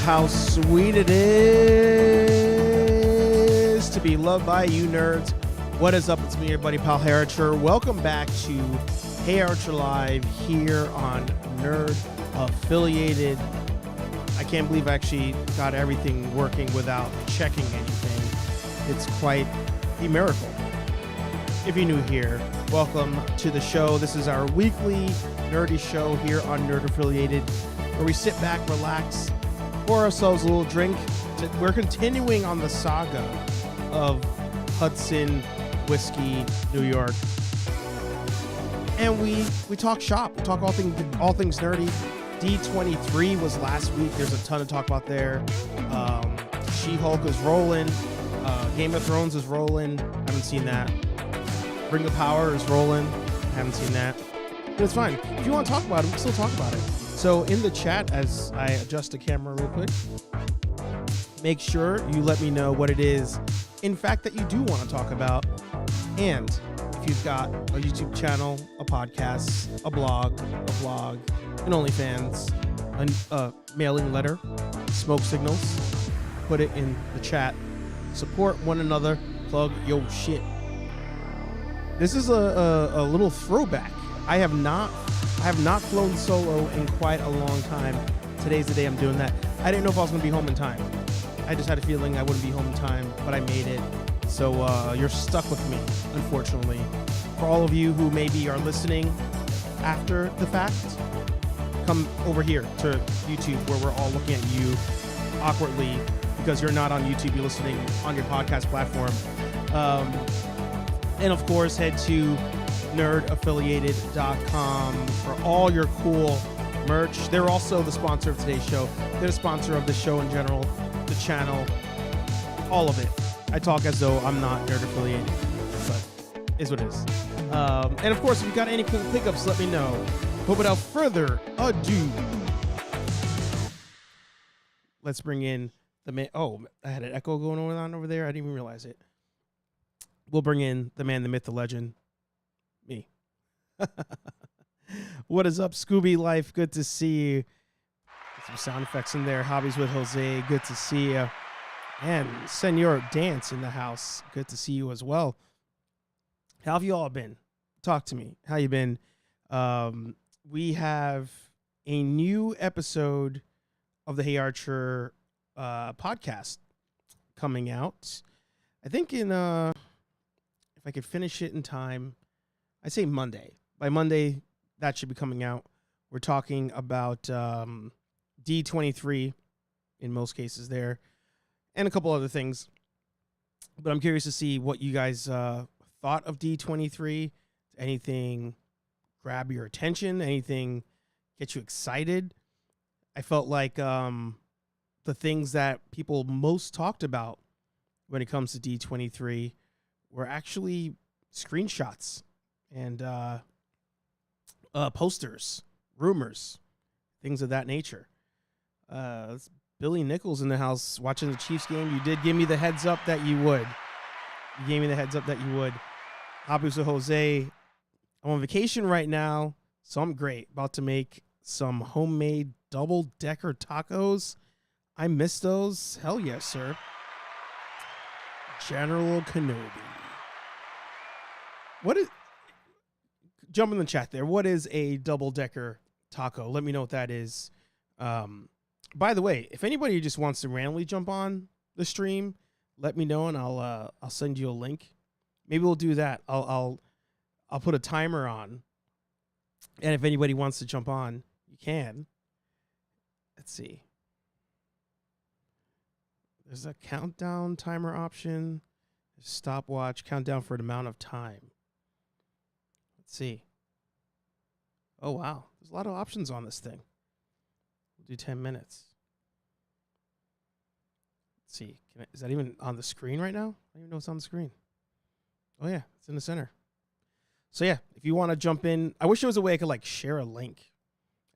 how sweet it is to be loved by you nerds. What is up? It's me, your buddy pal HeyArcher. Welcome back to HeyArcher Live here on Nerd Affiliated. I can't believe I actually got everything working without checking anything. It's quite a miracle. If you're new here, welcome to the show. This is our weekly nerdy show here on Nerd Affiliated, where we sit back, relax, pour ourselves a little drink. We're continuing on the saga of Hudson Whiskey, New York. And we talk shop. We talk all things nerdy. D23 was last week. There's a ton to talk about there. She-Hulk is rolling. Game of Thrones is rolling. Haven't seen that. Ring of Power is rolling. Haven't seen that. But it's fine. If you want to talk about it, we can still talk about it. So in the chat, as I adjust the camera real quick, make sure you let me know what it is, in fact, that you do want to talk about. And if you've got a YouTube channel, a podcast, a blog, an OnlyFans, a mailing letter, smoke signals, put it in the chat. Support one another. Plug your shit. This is a little throwback. I have not flown solo in quite a long time. Today's the day I'm doing that. I didn't know if I was going to be home in time. I just had a feeling I wouldn't be home in time, but I made it. So you're stuck with me, unfortunately. For all of you who maybe are listening after the fact, come over here to YouTube where we're all looking at you awkwardly because you're not on YouTube, you're listening on your podcast platform. And of course, head to nerdaffiliated.com for all your cool merch. They're also the sponsor of today's show. They're the sponsor of the show in general, the channel, all of it. I talk as though I'm not nerd affiliated, but is what it is. And of course, if you've got any cool pickups, let me know. But without further ado, let's bring in the man. Oh, I had an echo going on over there. I didn't even realize it. We'll bring in the man, the myth, the legend, me. What is up, Scooby Life? Good to see you. Get some sound effects in there. Hobbies with Jose. Good to see you. And Senor Dance in the house. Good to see you as well. How have you all been? Talk to me. How you been? We have a new episode of the HeyArcher podcast coming out. I think in if I could finish it in time, I say Monday. By Monday, that should be coming out. We're talking about D23 in most cases there, and a couple other things. But I'm curious to see what you guys thought of D23. Anything grab your attention? Anything get you excited? I felt like the things that people most talked about when it comes to D23 were actually screenshots and posters, rumors, things of that nature. It's Billy Nichols in the house watching the Chiefs game. You did give me the heads up that you would. You gave me the heads up that you would. Hobbies with Jose. I'm on vacation right now, so I'm great. About to make some homemade double-decker tacos. I miss those. Hell yes, sir. General Kenobi. Jump in the chat there. What is a double-decker taco? Let me know what that is. By the way, if anybody just wants to randomly jump on the stream, let me know and I'll send you a link. Maybe we'll do that. I'll put a timer on, and if anybody wants to jump on, you can. Let's see. There's a countdown timer option. Stopwatch, countdown for an amount of time. Let's see. Oh, wow. There's a lot of options on this thing. We'll do 10 minutes. Let's see. Is that even on the screen right now? I don't even know it's on the screen. Oh, yeah. It's in the center. So, yeah, if you want to jump in. I wish there was a way I could, like, share a link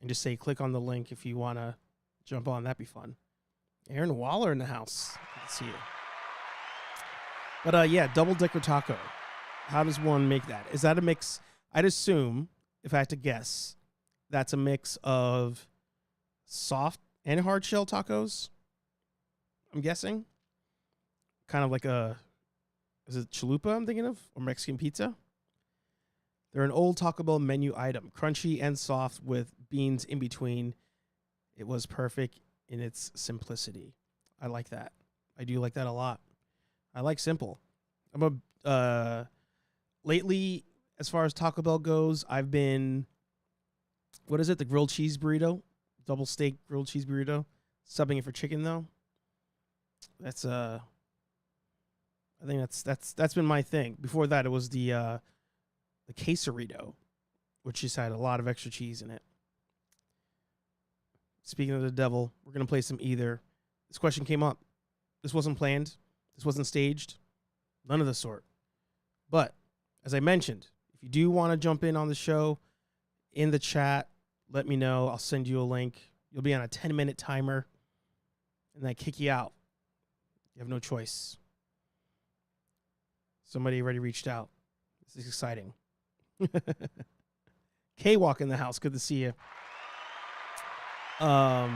and just say click on the link if you want to jump on. That'd be fun. Aaron Waller in the house. Good to see you. But, yeah, double-decker taco. How does one make that? Is that a mix? I'd assume, if I had to guess, that's a mix of soft and hard shell tacos, I'm guessing. Kind of like is it chalupa I'm thinking of? Or Mexican pizza? They're an old Taco Bell menu item, crunchy and soft with beans in between. It was perfect in its simplicity. I like that. I do like that a lot. I like simple. Lately, as far as Taco Bell goes, I've been, what is it? The grilled cheese burrito, double steak grilled cheese burrito, subbing it for chicken though. That's I think that's been my thing. Before that, it was the quesarito, which just had a lot of extra cheese in it. Speaking of the devil, we're gonna play some Either. This question came up. This wasn't planned. This wasn't staged. None of the sort. But as I mentioned, if you do want to jump in on the show, in the chat, let me know. I'll send you a link. You'll be on a 10-minute timer, and then I kick you out. You have no choice. Somebody already reached out. This is exciting. K-Walk in the house. Good to see you. So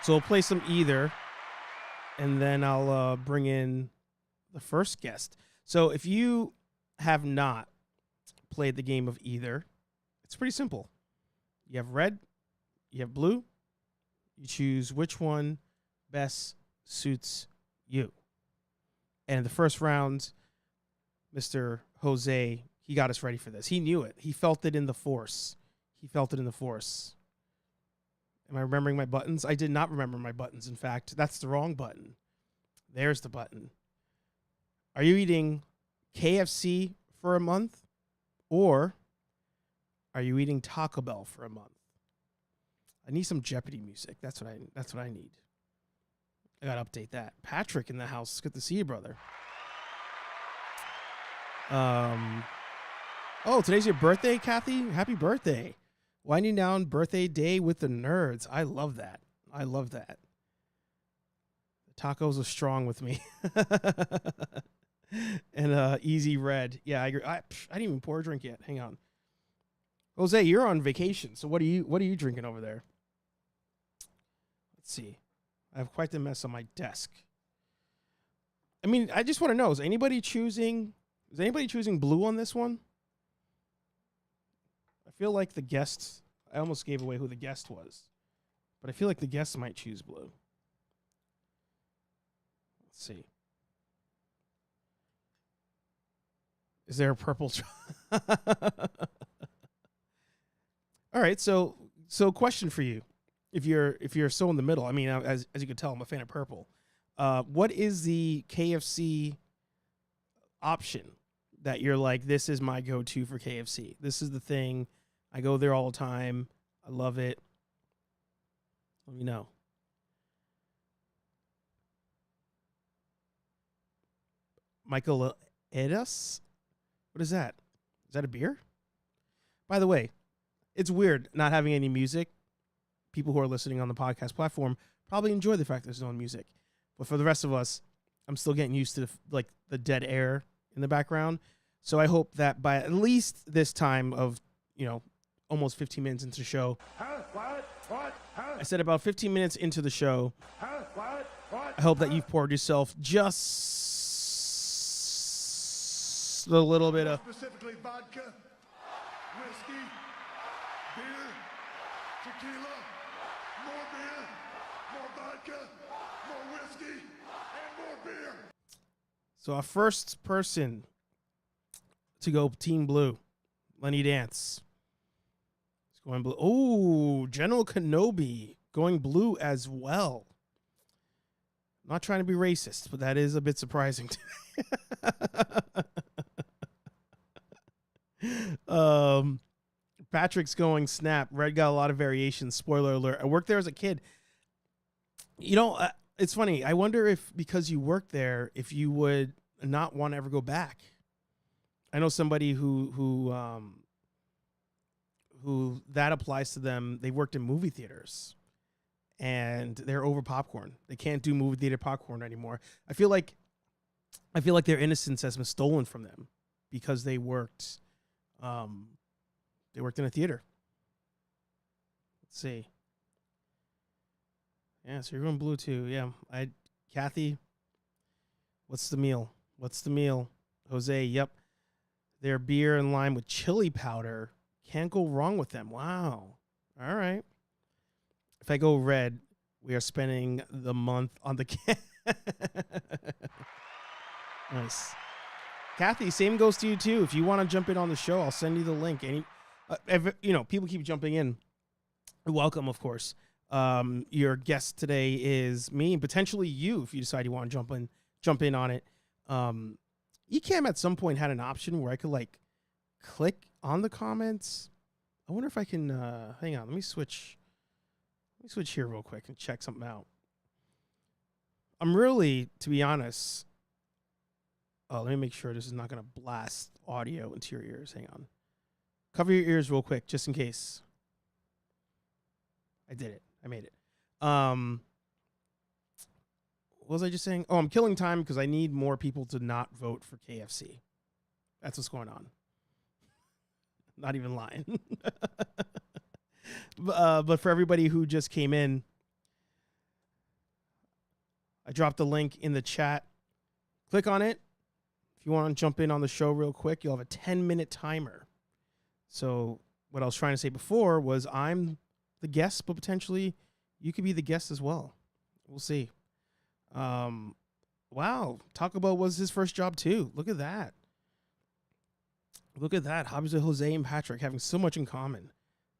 we'll play some Either, and then I'll bring in the first guest. So if you have not played the game of Either, it's pretty simple. You have red, you have blue. You choose which one best suits you. And in the first round, Mr. Jose, he got us ready for this. He knew it. He felt it in the force. Am I remembering my buttons? I did not remember my buttons. In fact, that's the wrong button. There's the button. Are you eating KFC for a month, or are you eating Taco Bell for a month? I need some Jeopardy music. That's what I need. I gotta update that. Patrick in the house. It's good to see you, brother. Oh, today's your birthday, Kathy. Happy birthday. Winding down birthday day with the nerds. I love that. The tacos are strong with me. And easy red. Yeah, I agree. I didn't even pour a drink yet. Hang on. Jose, you're on vacation. So what are you drinking over there? Let's see. I have quite the mess on my desk. I mean, I just want to know, is anybody choosing blue on this one? I feel like the guest, I almost gave away who the guest was, but I feel like the guest might choose blue. Let's see. Is there a purple? All right. So question for you. If you're so in the middle, I mean, as you can tell, I'm a fan of purple. What is the KFC option that you're like, this is my go-to for KFC? This is the thing. I go there all the time. I love it. Let me know. Michael Edas? What is that? Is that a beer? By the way, it's weird not having any music. People who are listening on the podcast platform probably enjoy the fact there's no music. But for the rest of us, I'm still getting used to the dead air in the background. So I hope that by at least this time of, almost 15 minutes into the show. I said about 15 minutes into the show. I hope that you've poured yourself just a little bit of specifically vodka, whiskey, beer, tequila, more beer, more vodka, more whiskey, and more beer. So our first person to go Team Blue, Lenny Dance. He's going blue. Oh, General Kenobi going blue as well. I'm not trying to be racist, but that is a bit surprising to me. Patrick's going snap. Red got a lot of variations. Spoiler alert. I worked there as a kid. It's funny. I wonder if because you worked there, if you would not want to ever go back. I know somebody who that applies to them. They worked in movie theaters, and they're over popcorn. They can't do movie theater popcorn anymore. I feel like their innocence has been stolen from them because they worked in a theater. Let's see. Yeah, so you're going blue too. Yeah, Kathy, what's the meal? What's the meal? Jose, yep. Their beer and lime with chili powder. Can't go wrong with them. Wow. All right. If I go red, we are spending the month on the Nice. Kathy, same goes to you too. If you want to jump in on the show, I'll send you the link. People keep jumping in. Welcome, of course. Your guest today is me and potentially you if you decide you want to jump in on it. Ecamm at some point had an option where I could like click on the comments. I wonder if I can hang on, let me switch here real quick and check something out. I'm really, to be honest, let me make sure this is not going to blast audio into your ears. Hang on. Cover your ears real quick, just in case. I did it. I made it. What was I just saying? Oh, I'm killing time because I need more people to not vote for KFC. That's what's going on. Not even lying. But for everybody who just came in, I dropped the link in the chat. Click on it. If you want to jump in on the show real quick, you'll have a 10-minute timer. So what I was trying to say before was I'm the guest, but potentially you could be the guest as well. We'll see. Wow. Taco Bell was his first job too. Look at that. Look at that. Hobbies with Jose and Patrick having so much in common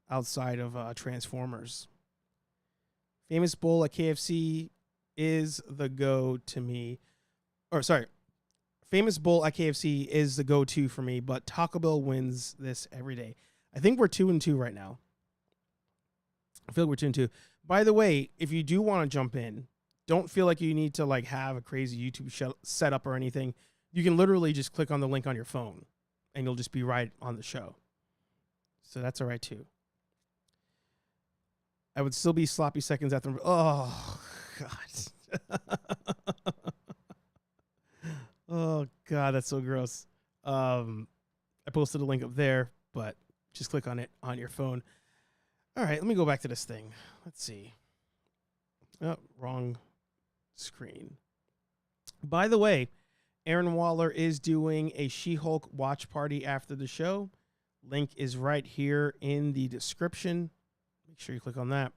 outside of Transformers. Famous bowl at KFC is the go to me. Or sorry. Famous bowl at KFC is the go-to for me, but Taco Bell wins this every day. I think we're 2-2 right now. I feel like we're 2-2. By the way, if you do want to jump in, don't feel like you need to like have a crazy YouTube setup or anything. You can literally just click on the link on your phone, and you'll just be right on the show. So that's all right too. I would still be sloppy seconds after. Oh God. Oh God, that's so gross. I posted a link up there, but just click on it on your phone. All right, let me go back to this thing. Let's see. Oh, wrong screen. By the way, Aaron Waller is doing a She-Hulk watch party after the show. Link is right here in the description. Make sure you click on that.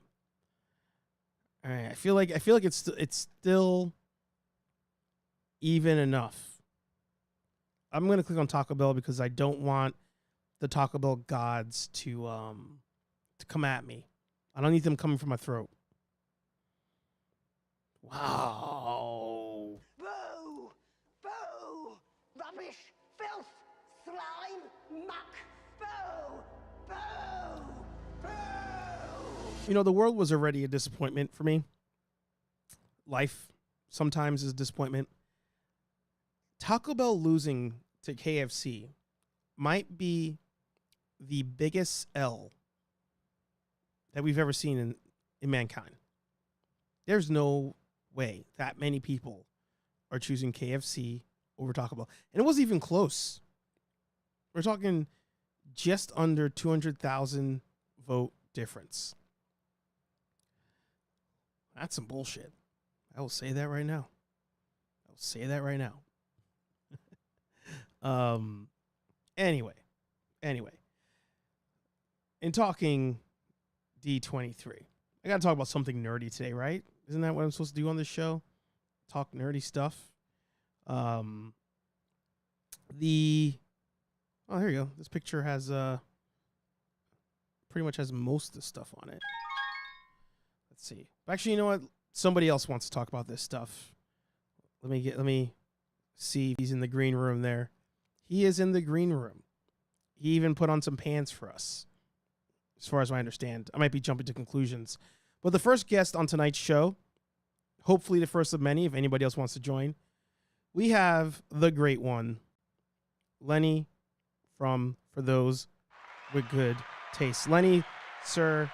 All right, I feel like it's still even enough. I'm going to click on Taco Bell because I don't want the Taco Bell gods to come at me. I don't need them coming from my throat. Wow. Boo! Boo! Rubbish! Filth! Slime! Muck! Boo! Boo! Boo! You know, the world was already a disappointment for me. Life sometimes is a disappointment. Taco Bell losing to KFC might be the biggest L that we've ever seen in mankind. There's no way that many people are choosing KFC over Taco Bell. And it wasn't even close. We're talking just under 200,000 vote difference. That's some bullshit. I will say that right now. I will say that right now. Anyway. In talking D23, I got to talk about something nerdy today, right? Isn't that what I'm supposed to do on this show? Talk nerdy stuff. Oh, here you go. This picture has pretty much has most of the stuff on it. Let's see. Actually, you know what? Somebody else wants to talk about this stuff. Let me see if he's in the green room there. He is in the green room. He even put on some pants for us, as far as I understand. I might be jumping to conclusions. But the first guest on tonight's show, hopefully the first of many, if anybody else wants to join, we have the great one, Lenny from For Those with Good Taste. Lenny, sir,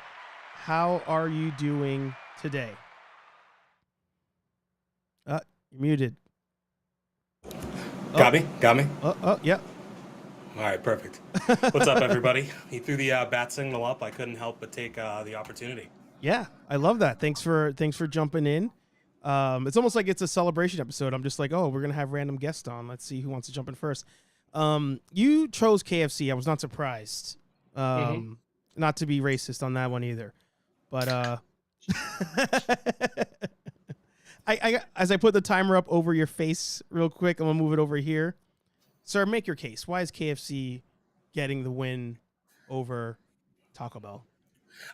how are you doing today? You're muted. Got me? Yeah. All right, perfect. What's up, everybody? He threw the bat signal up. I couldn't help but take the opportunity. Yeah, I love that. Thanks for jumping in. It's almost like it's a celebration episode. I'm just like, oh, we're gonna have random guests on. Let's see who wants to jump in first. You chose KFC. I was not surprised. Not to be racist on that one either, but I as I put the timer up over your face real quick, I'm gonna move it over here. Sir, make your case. Why is KFC getting the win over Taco Bell?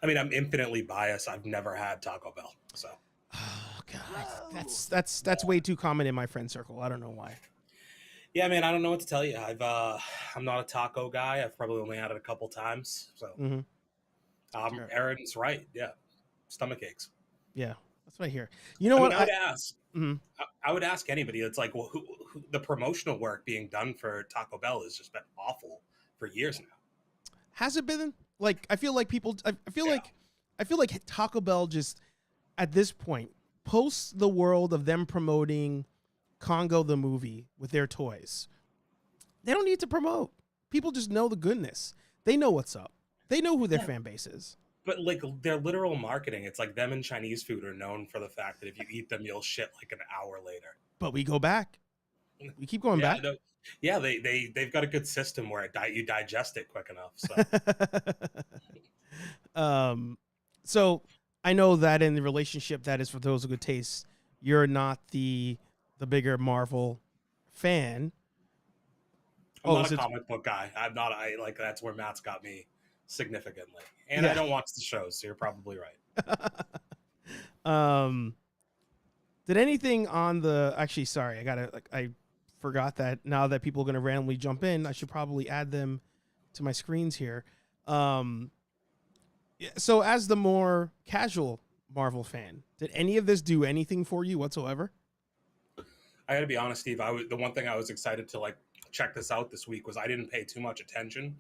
I mean, I'm infinitely biased. I've never had Taco Bell, so. Oh God, that's way too common in my friend circle. I don't know why. Yeah, man, I don't know what to tell you. I'm not a taco guy. I've probably only had it a couple times. So, Sure. Aaron's right. Yeah, stomach aches. Yeah, that's what I hear. You know what? I would ask. I would ask anybody. It's like, well, who, the promotional work being done for Taco Bell has just been awful for years now. Has it been? Like, I feel like people. I feel like Taco Bell just at this point, post the world of them promoting Congo the movie with their toys. They don't need to promote. People just know the goodness. They know what's up. They know who their fan base is. But like their literal marketing, it's like them and Chinese food are known for the fact that if you eat them, you'll shit like an hour later. But we go back. We keep going back. No, yeah, they've got a good system where you digest it quick enough. So. So I know that in the relationship that is for those of good taste, you're not the bigger Marvel fan. I'm not a comic book guy. I'm not. That's where Matt's got me significantly, and I don't watch the shows, so you're probably right. Did anything on the? Actually, sorry, I forgot that. Now that people are going to randomly jump in, I should probably add them to my screens here. So, as the more casual Marvel fan, did any of this do anything for you whatsoever? I got to be honest, Steve. The one thing I was excited to like check this out this week was I didn't pay too much attention.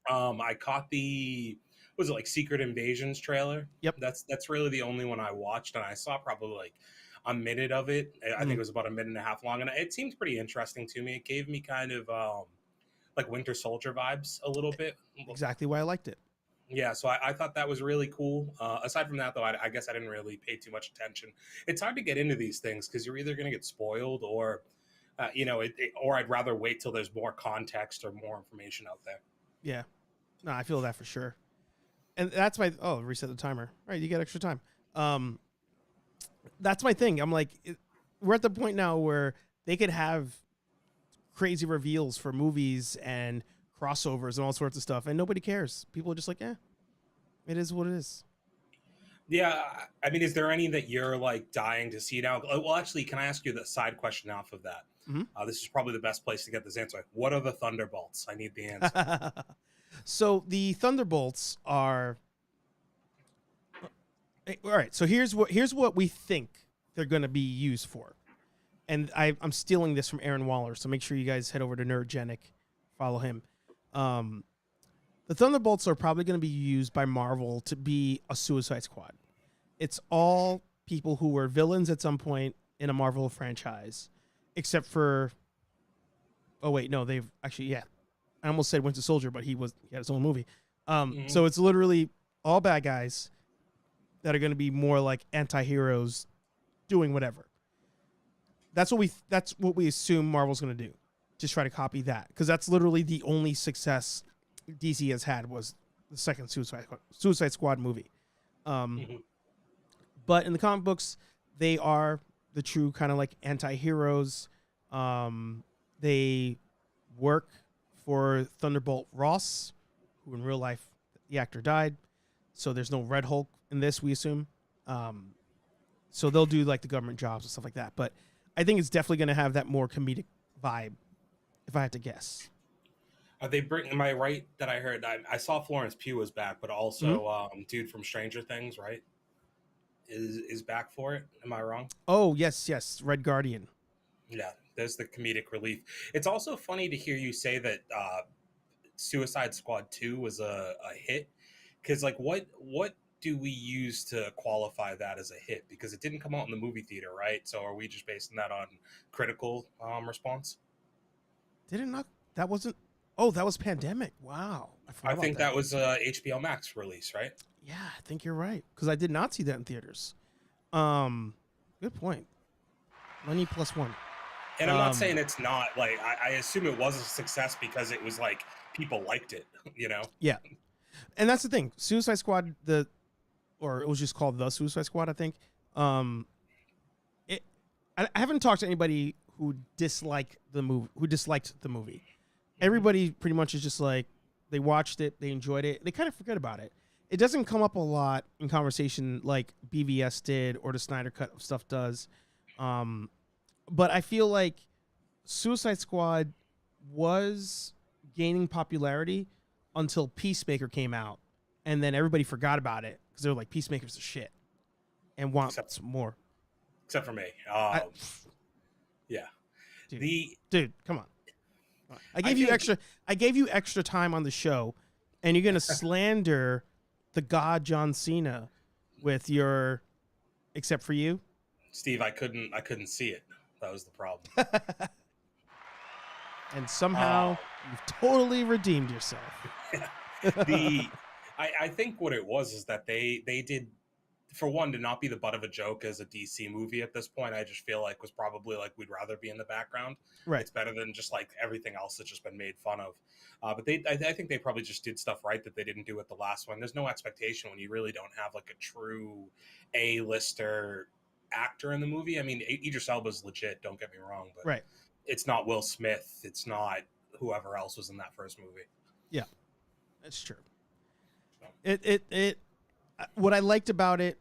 I caught was it like Secret Invasions trailer? Yep. That's really the only one I watched, and I saw probably like a minute of it. I think it was about a minute and a half long, and it seemed pretty interesting to me. It gave me kind of like Winter Soldier vibes a little bit. Exactly why I liked it. Yeah, so I thought that was really cool. Aside from that, though, I guess I didn't really pay too much attention. It's hard to get into these things because you're either going to get spoiled or, or I'd rather wait till there's more context or more information out there. Yeah. No, I feel that for sure. And that's reset the timer. All right, you get extra time. That's my thing. I'm like, we're at the point now where they could have crazy reveals for movies and crossovers and all sorts of stuff, and nobody cares. People are just like, it is what it is. Yeah, I mean, is there any that you're like dying to see now? Well, actually, can I ask you the side question off of that? This is probably the best place to get this answer. What are the Thunderbolts? I need the answer. So the Thunderbolts are all right. So here's what we think they're going to be used for, and I'm stealing this from Aaron Waller. So make sure you guys head over to Nerdgenic, follow him. The Thunderbolts are probably going to be used by Marvel to be a Suicide Squad. It's all people who were villains at some point in a Marvel franchise, except for. Oh wait, no, they've actually I almost said Winter Soldier, but he had his own movie. So it's literally all bad guys that are going to be more like anti-heroes doing whatever. That's what we assume Marvel's going to do. Just try to copy that, because that's literally the only success DC has had was the second Suicide Squad movie. But in the comic books, they are the true kind of like anti-heroes. They work for Thunderbolt Ross, who in real life, the actor died. So there's no Red Hulk in this, we assume. So they'll do like the government jobs and stuff like that. But I think it's definitely going to have that more comedic vibe, if I had to guess. Are they am I right that I heard, I saw Florence Pugh was back, but also dude from Stranger Things, right? Is back for it. Am I wrong? Oh, yes. Red Guardian. Yeah, there's the comedic relief. It's also funny to hear you say that Suicide Squad 2 was a hit, because like what do we use to qualify that as a hit? Because it didn't come out in the movie theater, right? So are we just basing that on critical response? Did it not? That wasn't. Oh, that was Pandemic. Wow. I think that was HBO Max release, right? Yeah, I think you're right, because I did not see that in theaters. Yeah, Good point. Lenny +1. And I'm not saying it's not like I assume it was a success because it was like people liked it, you know. Yeah, and that's the thing. Suicide Squad, or it was just called the Suicide Squad, I think. I haven't talked to anybody who disliked the movie. Everybody pretty much is just like, they watched it, they enjoyed it, they kind of forget about it. It doesn't come up a lot in conversation like BVS did or the Snyder Cut stuff does. But I feel like Suicide Squad was gaining popularity until Peacemaker came out, and then everybody forgot about it because they were like, Peacemaker's the shit and want some more. Except for me. Yeah. Dude, come on. I gave you extra time on the show, and you're gonna slander the god John Cena with your except for you? Steve, I couldn't see it. That was the problem. And somehow you've totally redeemed yourself. I think what it was is that they did, for one, to not be the butt of a joke as a DC movie at this point. I just feel like was probably like, we'd rather be in the background. Right. It's better than just like everything else that's just been made fun of. But I think they probably just did stuff right that they didn't do with the last one. There's no expectation when you really don't have like a true A-lister actor in the movie. I mean, Idris Elba's legit, don't get me wrong, but right. It's not Will Smith. It's not whoever else was in that first movie. Yeah, that's true. What I liked about it,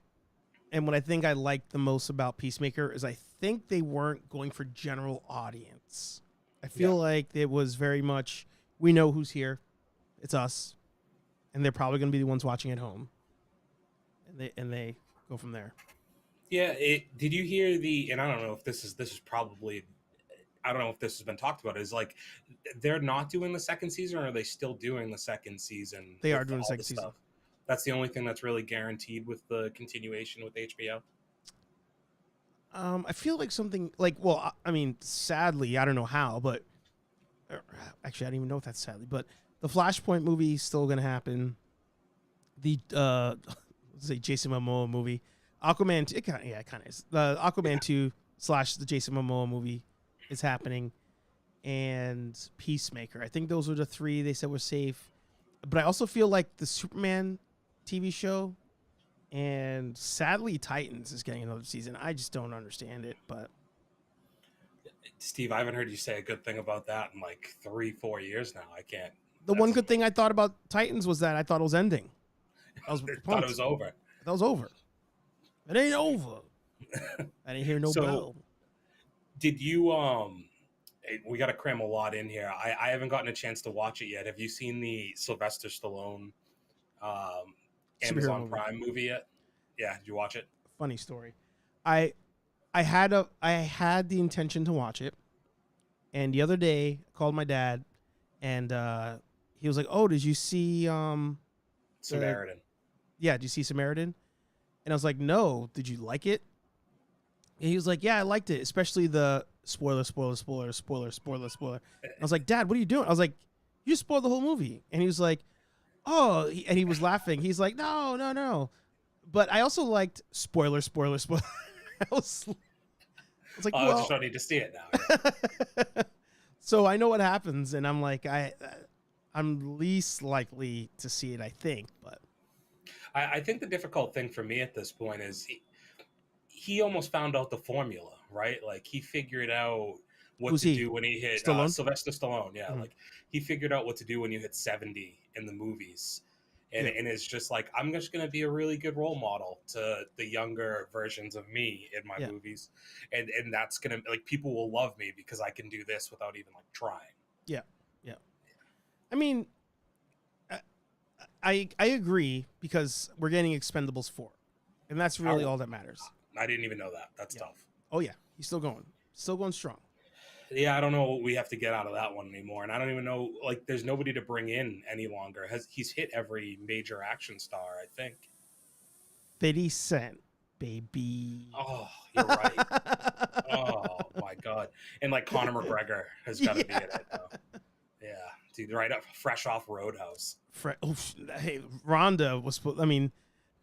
and what I think I liked the most about Peacemaker, is I think they weren't going for general audience. I feel like it was very much, we know who's here, it's us, and they're probably going to be the ones watching at home, and they go from there. Yeah, did you hear and I don't know if this is probably, I don't know if this has been talked about, is like, they're not doing the second season, or are they still doing the second season? They are doing the second season. That's the only thing that's really guaranteed with the continuation with HBO. I feel like something like, well, I mean, sadly, I don't know how, but actually, I don't even know if that's sadly, but the Flashpoint movie is still going to happen. The let's say Jason Momoa movie, Aquaman. It kind of is. The Aquaman 2 / the Jason Momoa movie is happening, and Peacemaker. I think those are the three they said were safe. But I also feel like the Superman TV show and sadly Titans is getting another season. I just don't understand it, but Steve, I haven't heard you say a good thing about that in like 3-4 years now. I can't. The one good thing I thought about Titans was that I thought it was ending. I thought it was over. That was over. It ain't over. I didn't hear no bell. Did you we got to cram a lot in here. I haven't gotten a chance to watch it yet. Have you seen the Sylvester Stallone Amazon Prime movie yet? Yeah, did you watch it? Funny story. I had the intention to watch it, and the other day I called my dad, and he was like, "Oh, did you see Samaritan?" Did you see Samaritan? And I was like, "No, did you like it?" And he was like, "Yeah, I liked it, especially the spoiler." I was like, "Dad, what are you doing?" I was like, "You just spoiled the whole movie." And he was like, "Oh," and he was laughing. He's like, "No." But I also liked spoiler. I was like, I just don't need to see it now. So I know what happens, and I'm like, I'm least likely to see it, I think. But I think the difficult thing for me at this point is he almost found out the formula, right? Like he figured out what to do when he hit Sylvester Stallone. Yeah, like he figured out what to do when you hit 70 in the movies. And it's just like, I'm just going to be a really good role model to the younger versions of me in my movies. And that's going to, like, people will love me because I can do this without even, like, trying. Yeah. I mean, I agree, because we're getting Expendables 4. And that's really all that matters. I didn't even know that. That's tough. Oh, yeah. He's still going. Still going strong. Yeah, I don't know what we have to get out of that one anymore. And I don't even know, like, there's nobody to bring in any longer. He's hit every major action star, I think. 50 Cent, baby. Oh, you're right. Oh, my God. And, like, Conor McGregor has got to be in it, though. Yeah. Dude, right up, fresh off Roadhouse. Hey, Rhonda was, I mean,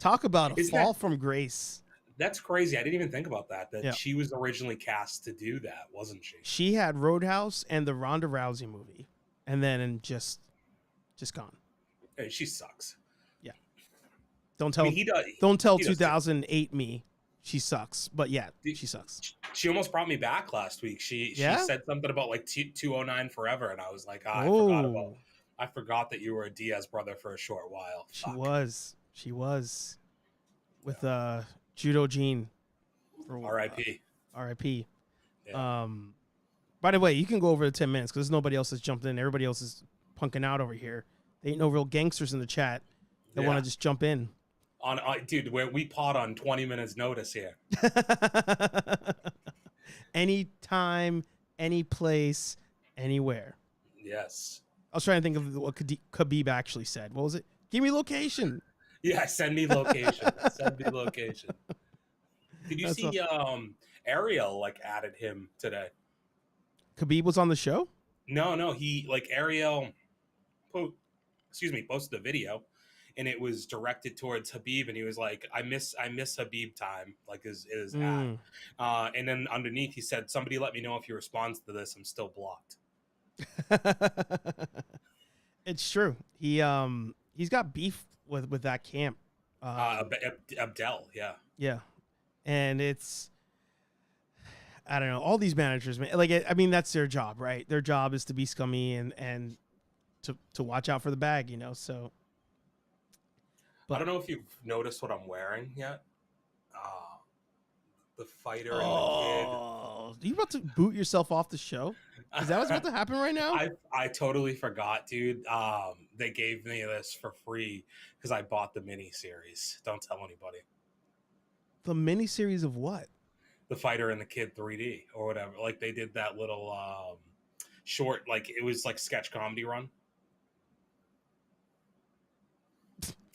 talk about a fall from grace. That's crazy. I didn't even think about that. That Yeah. she was originally cast to do that, wasn't she? She had Roadhouse and the Ronda Rousey movie, and then just gone. Hey, she sucks. Yeah. Don't I mean, tell he does too. 2008 me she sucks. But yeah, Dude, she sucks. She almost brought me back last week. She Yeah? said something about like 209 forever, and I was like, Oh, I forgot that you were a Diaz brother for a short while. she Fuck. was with Judo Gene. R.I.P. R.I.P. Yeah. By the way, you can go over the 10 minutes because nobody else has jumped in. Everybody else is punking out over here. There ain't no real gangsters in the chat that want to just jump in. Dude, we pod on 20 minutes notice here. Anytime, any place, anywhere. Yes. I was trying to think of what Khabib actually said. What was it? Give me location. Yeah, send me location. Send me location. Did you see Ariel like added him today? Khabib was on the show? No, he like Ariel posted a video, and it was directed towards Habib, and he was like, I miss Habib time, like his ad. And then underneath he said, somebody let me know if he responds to this. I'm still blocked. It's true. He's got beef with that camp. Abdel, yeah. Yeah. And it's, I don't know, all these managers, man, like, I mean, that's their job, right? Their job is to be scummy and to watch out for the bag, you know? So. But I don't know if you've noticed what I'm wearing yet. The fighter and the kid. Are you about to boot yourself off the show? Is that what's about to happen right now? I totally forgot, dude. They gave me this for free because I bought the mini series. Don't tell anybody. The mini series of what? The fighter and the kid 3D or whatever. Like they did that little short, like it was like sketch comedy run.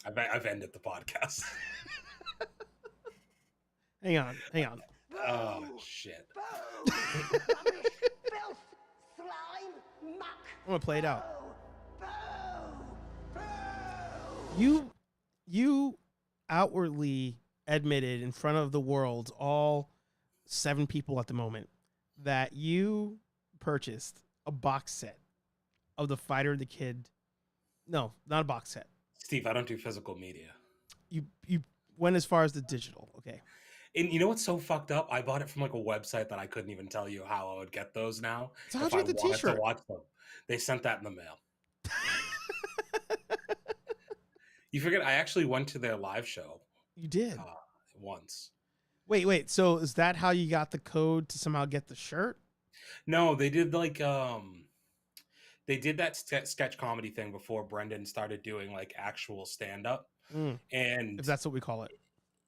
I've ended the podcast. Hang on. Oh shit. Rubbish, filth, slime, muck. I'm gonna play it out. Boo! You outwardly admitted in front of the world, all 7 people at the moment, that you purchased a box set of the fighter and the kid. No, not a box set. Steve, I don't do physical media. You went as far as the digital. Okay. And you know what's so fucked up? I bought it from like a website that I couldn't even tell you how I would get those now. So how'd you get the t-shirt? To watch them. They sent that in the mail. You forget I actually went to their live show. You did? Once. Wait. So is that how you got the code to somehow get the shirt? No, they did like they did that sketch comedy thing before Brendan started doing like actual stand up. And if that's what we call it.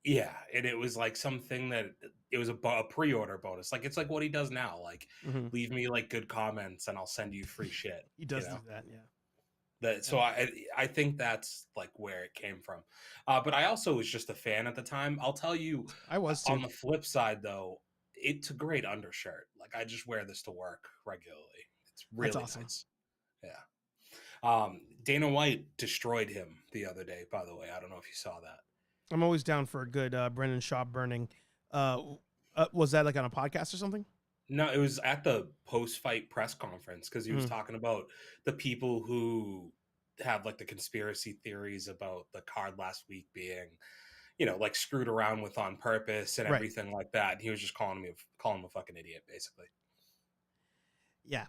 Yeah, and it was like something that it was a pre-order bonus. Like it's like what he does now. Like leave me like good comments and I'll send you free shit. He does do that, yeah. So I think that's like where it came from. But I also was just a fan at the time. I'll tell you, I was too. On the flip side though, it's a great undershirt. Like I just wear this to work regularly. It's really awesome. nice. Yeah. Dana White destroyed him the other day, by the way. I don't know if you saw that. I'm always down for a good Brendan Schaub burning. Was that like on a podcast or something? No, it was at the post-fight press conference because he was talking about the people who have like the conspiracy theories about the card last week being, you know, like screwed around with on purpose and everything like that. And he was just calling him a fucking idiot, basically. Yeah.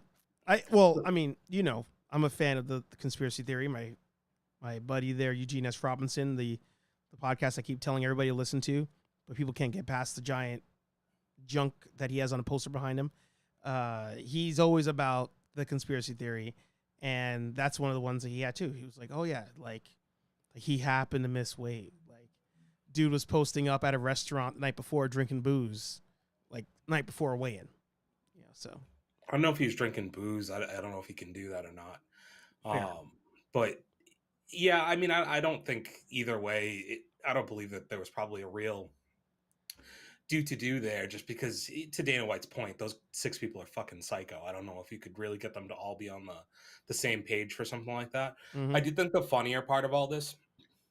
I mean, you know, I'm a fan of the conspiracy theory. My buddy there, Eugene S. Robinson, the podcast I keep telling everybody to listen to, but people can't get past the giant junk that he has on a poster behind him. He's always about the conspiracy theory, and that's one of the ones that he had too. He was like, oh yeah, like he happened to miss weight. Like dude was posting up at a restaurant the night before drinking booze, like night before a weigh-in. Yeah, so I don't know if he was drinking booze. I don't know if he can do that or not. But yeah, I mean, I don't think either way. I don't believe that there was probably a real do there, just because, to Dana White's point, those 6 people are fucking psycho. I don't know if you could really get them to all be on the same page for something like that. I did think the funnier part of all this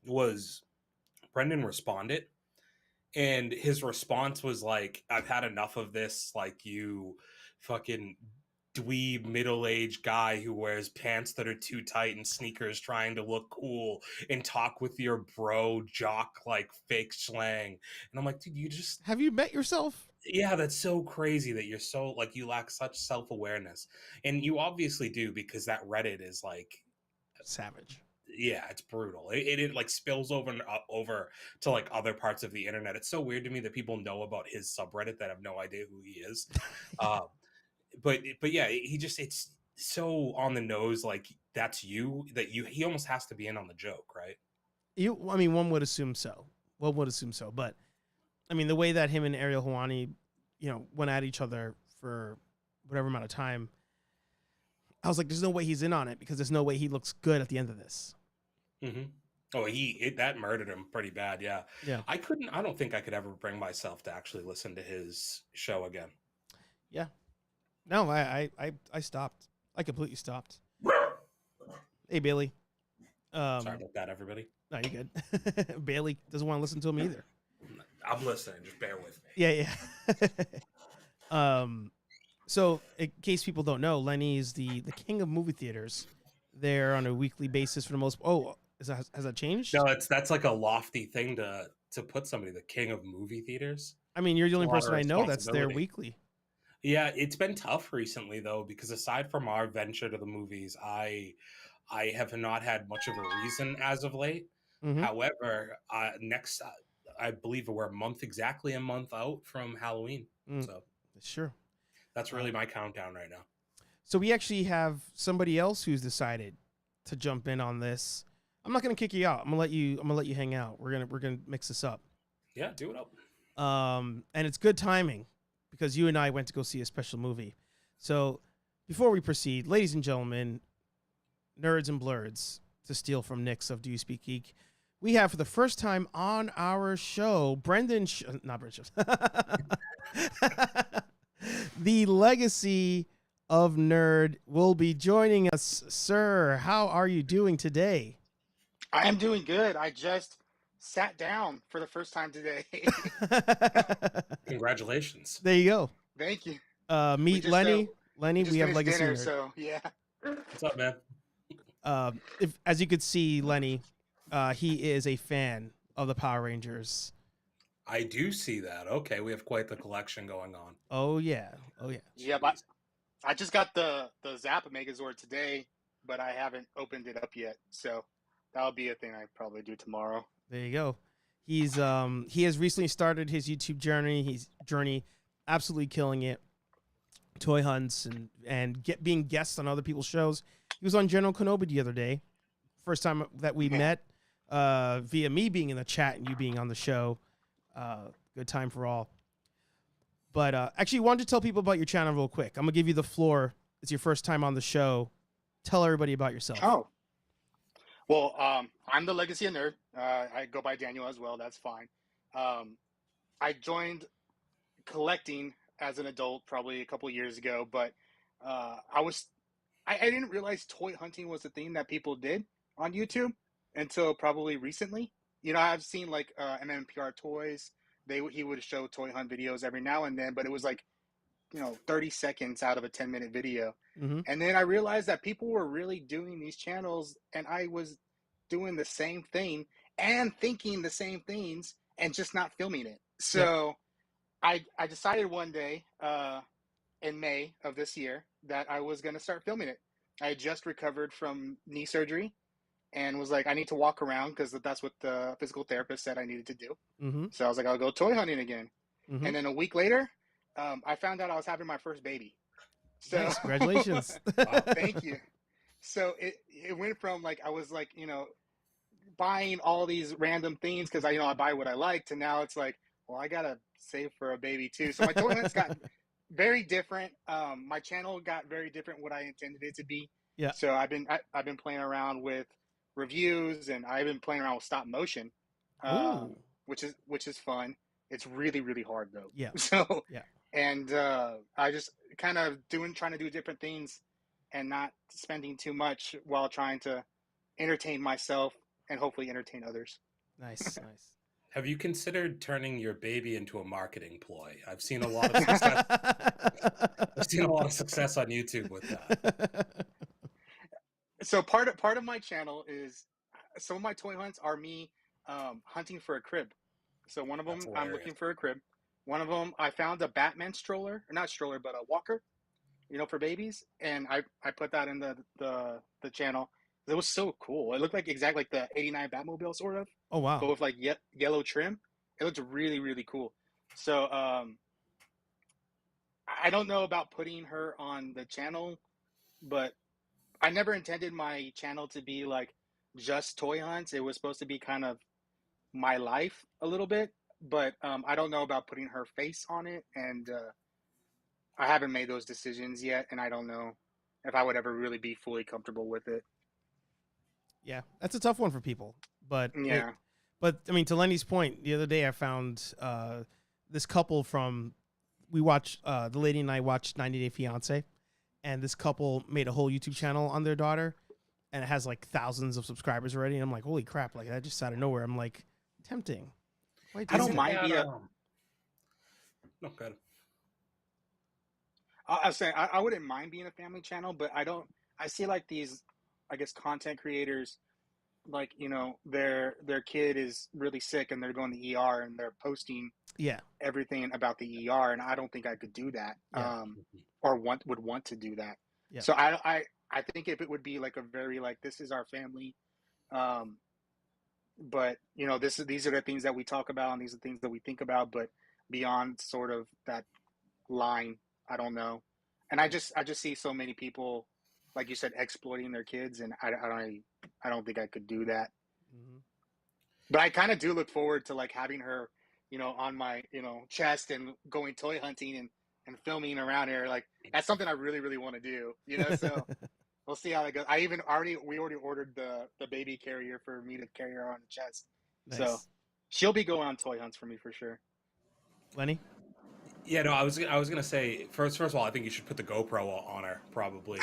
was Brendan responded, And his response was like, I've had enough of this, like, you fucking dweeb middle-aged guy who wears pants that are too tight and sneakers trying to look cool and talk with your bro jock like fake slang. And I'm like, dude, you just, Have you met yourself? yeah, that's so crazy that you're so, like, you lack such self-awareness. And you obviously do, because that Reddit is like, Savage. yeah, it's brutal. It like spills over and over to like other parts of the internet. It's so weird to me that people know about his subreddit that have no idea who he is. uh, but yeah, it's so on the nose. Like, that's you, that he almost has to be in on the joke, right? I mean, one would assume so. One would assume so, but I mean, the way that him and Ariel Hawani, went at each other for whatever amount of time, I was like, there's no way he's in on it because there's no way he looks good at the end of this. Mm-hmm. Oh, that murdered him pretty bad. Yeah. Yeah. I don't think I could ever bring myself to actually listen to his show again. Yeah. No, I stopped. I completely stopped. Hey, Bailey. Sorry about that, everybody. No, you're good. Bailey doesn't want to listen to him either. I'm listening. Just bear with me. Yeah. So in case people don't know, Lenny is the king of movie theaters. They're on a weekly basis for the most. Oh, has that changed? No, that's like a lofty thing to put somebody, the king of movie theaters. I mean, you're the only It's a lot person of I know that's there responsibility. weekly. Yeah, it's been tough recently though, because aside from our venture to the movies, I have not had much of a reason as of late. Mhm. However, next I believe we're exactly a month out from Halloween. So Sure. that's really my countdown right now. So we actually have somebody else who's decided to jump in on this. I'm not gonna kick you out. I'm gonna let you hang out. We're gonna mix this up. Yeah, do it up. And it's good timing because you and I went to go see a special movie. So before we proceed, ladies and gentlemen, nerds and blurs, to steal from Nick's of Do You Speak Geek, we have for the first time on our show, not Brendan, the legacy of nerd will be joining us. Sir, how are you doing today? I am doing good. I just sat down for the first time today. Congratulations. There you go. Thank you. Meet just, Lenny. Lenny, Just we have finished legacy dinner, nerd. so yeah. What's up, man? If, as you could see, Lenny, he is a fan of the Power Rangers. I do see that. Okay, we have quite the collection going on. Oh yeah, oh yeah. Yeah, but I just got the Zappa Megazord today, but I haven't opened it up yet. So that'll be a thing I probably do tomorrow. There you go. He has recently started his YouTube journey. Absolutely killing it. Toy hunts and being guests on other people's shows. He was on General Kenobi the other day. First time that we met via me being in the chat and you being on the show. Good time for all. But actually, wanted to tell people about your channel real quick. I'm gonna give you the floor. It's your first time on the show. Tell everybody about yourself. Oh. Well, I'm the Legacy of Nerd. I go by Daniel as well. That's fine. I joined collecting as an adult probably a couple years ago, but I didn't realize toy hunting was a thing that people did on YouTube until probably recently. You know, I've seen like MMPR Toys. He would show toy hunt videos every now and then, but it was like, 30 seconds out of a 10-minute video. Mm-hmm. And then I realized that people were really doing these channels, and I was doing the same thing and thinking the same things and just not filming it. So I decided one day in May of this year that I was going to start filming it. I had just recovered from knee surgery and was like, I need to walk around because that's what the physical therapist said I needed to do. Mm-hmm. So I was like, I'll go toy hunting again. Mm-hmm. And then a week later, I found out I was having my first baby. So Nice. Congratulations. Wow, thank you. So it went from like, I was like, buying all these random things because I buy what I like, to now it's like, well, I got to save for a baby too. So my toy hunts got very different. My channel got very different what I intended it to be. Yeah. So I've been playing around with reviews, and I've been playing around with stop motion, which is fun. It's really, really hard though. Yeah. So yeah. And I just kind of trying to do different things and not spending too much while trying to entertain myself and hopefully entertain others. Nice. Have you considered turning your baby into a marketing ploy? I've seen a lot of success. I've seen a lot of success on YouTube with that. So part of my channel is some of my toy hunts are me hunting for a crib. So one of That's them I'm hilarious. looking for a crib. One of them I found a Batman stroller, or not stroller, but a walker, for babies, and I put that in the channel. It was so cool. It looked like exactly like the '89 Batmobile, sort of, Oh wow. but with like yellow trim. It looked really really cool. So I don't know about putting her on the channel, but I never intended my channel to be like just toy hunts. It was supposed to be kind of my life a little bit, but I don't know about putting her face on it, and I haven't made those decisions yet, and I don't know if I would ever really be fully comfortable with it. Yeah, that's a tough one for people. But Yeah. but I mean, to Lenny's point, the other day I found this couple from we watched the lady and I watched 90 Day Fiance, and this couple made a whole YouTube channel on their daughter, and it has like thousands of subscribers already. And I'm like, holy crap! Like that just out of nowhere. I'm like, tempting. Why I don't do mind that? being a. No, good. I was saying I wouldn't mind being a family channel, but I don't. I see like these, I guess, content creators, like their kid is really sick and they're going to ER and they're posting Yeah, everything about the ER, and I don't think I could do that, Yeah. or would want to do that. Yeah. So I think if it would be like a very like this is our family, but these are the things that we talk about and these are the things that we think about, but beyond sort of that line, I don't know. And I just see so many people, like you said, exploiting their kids, and I don't think I could do that. Mhm. But I kind of do look forward to like having her, on my, chest and going toy hunting and filming around here. Like that's something I really, really want to do, so we'll see how that goes. We already ordered the baby carrier for me to carry her on the chest. Nice. So she'll be going on toy hunts for me for sure. Lenny. Yeah, no, I was gonna say first of all, I think you should put the GoPro on her, probably.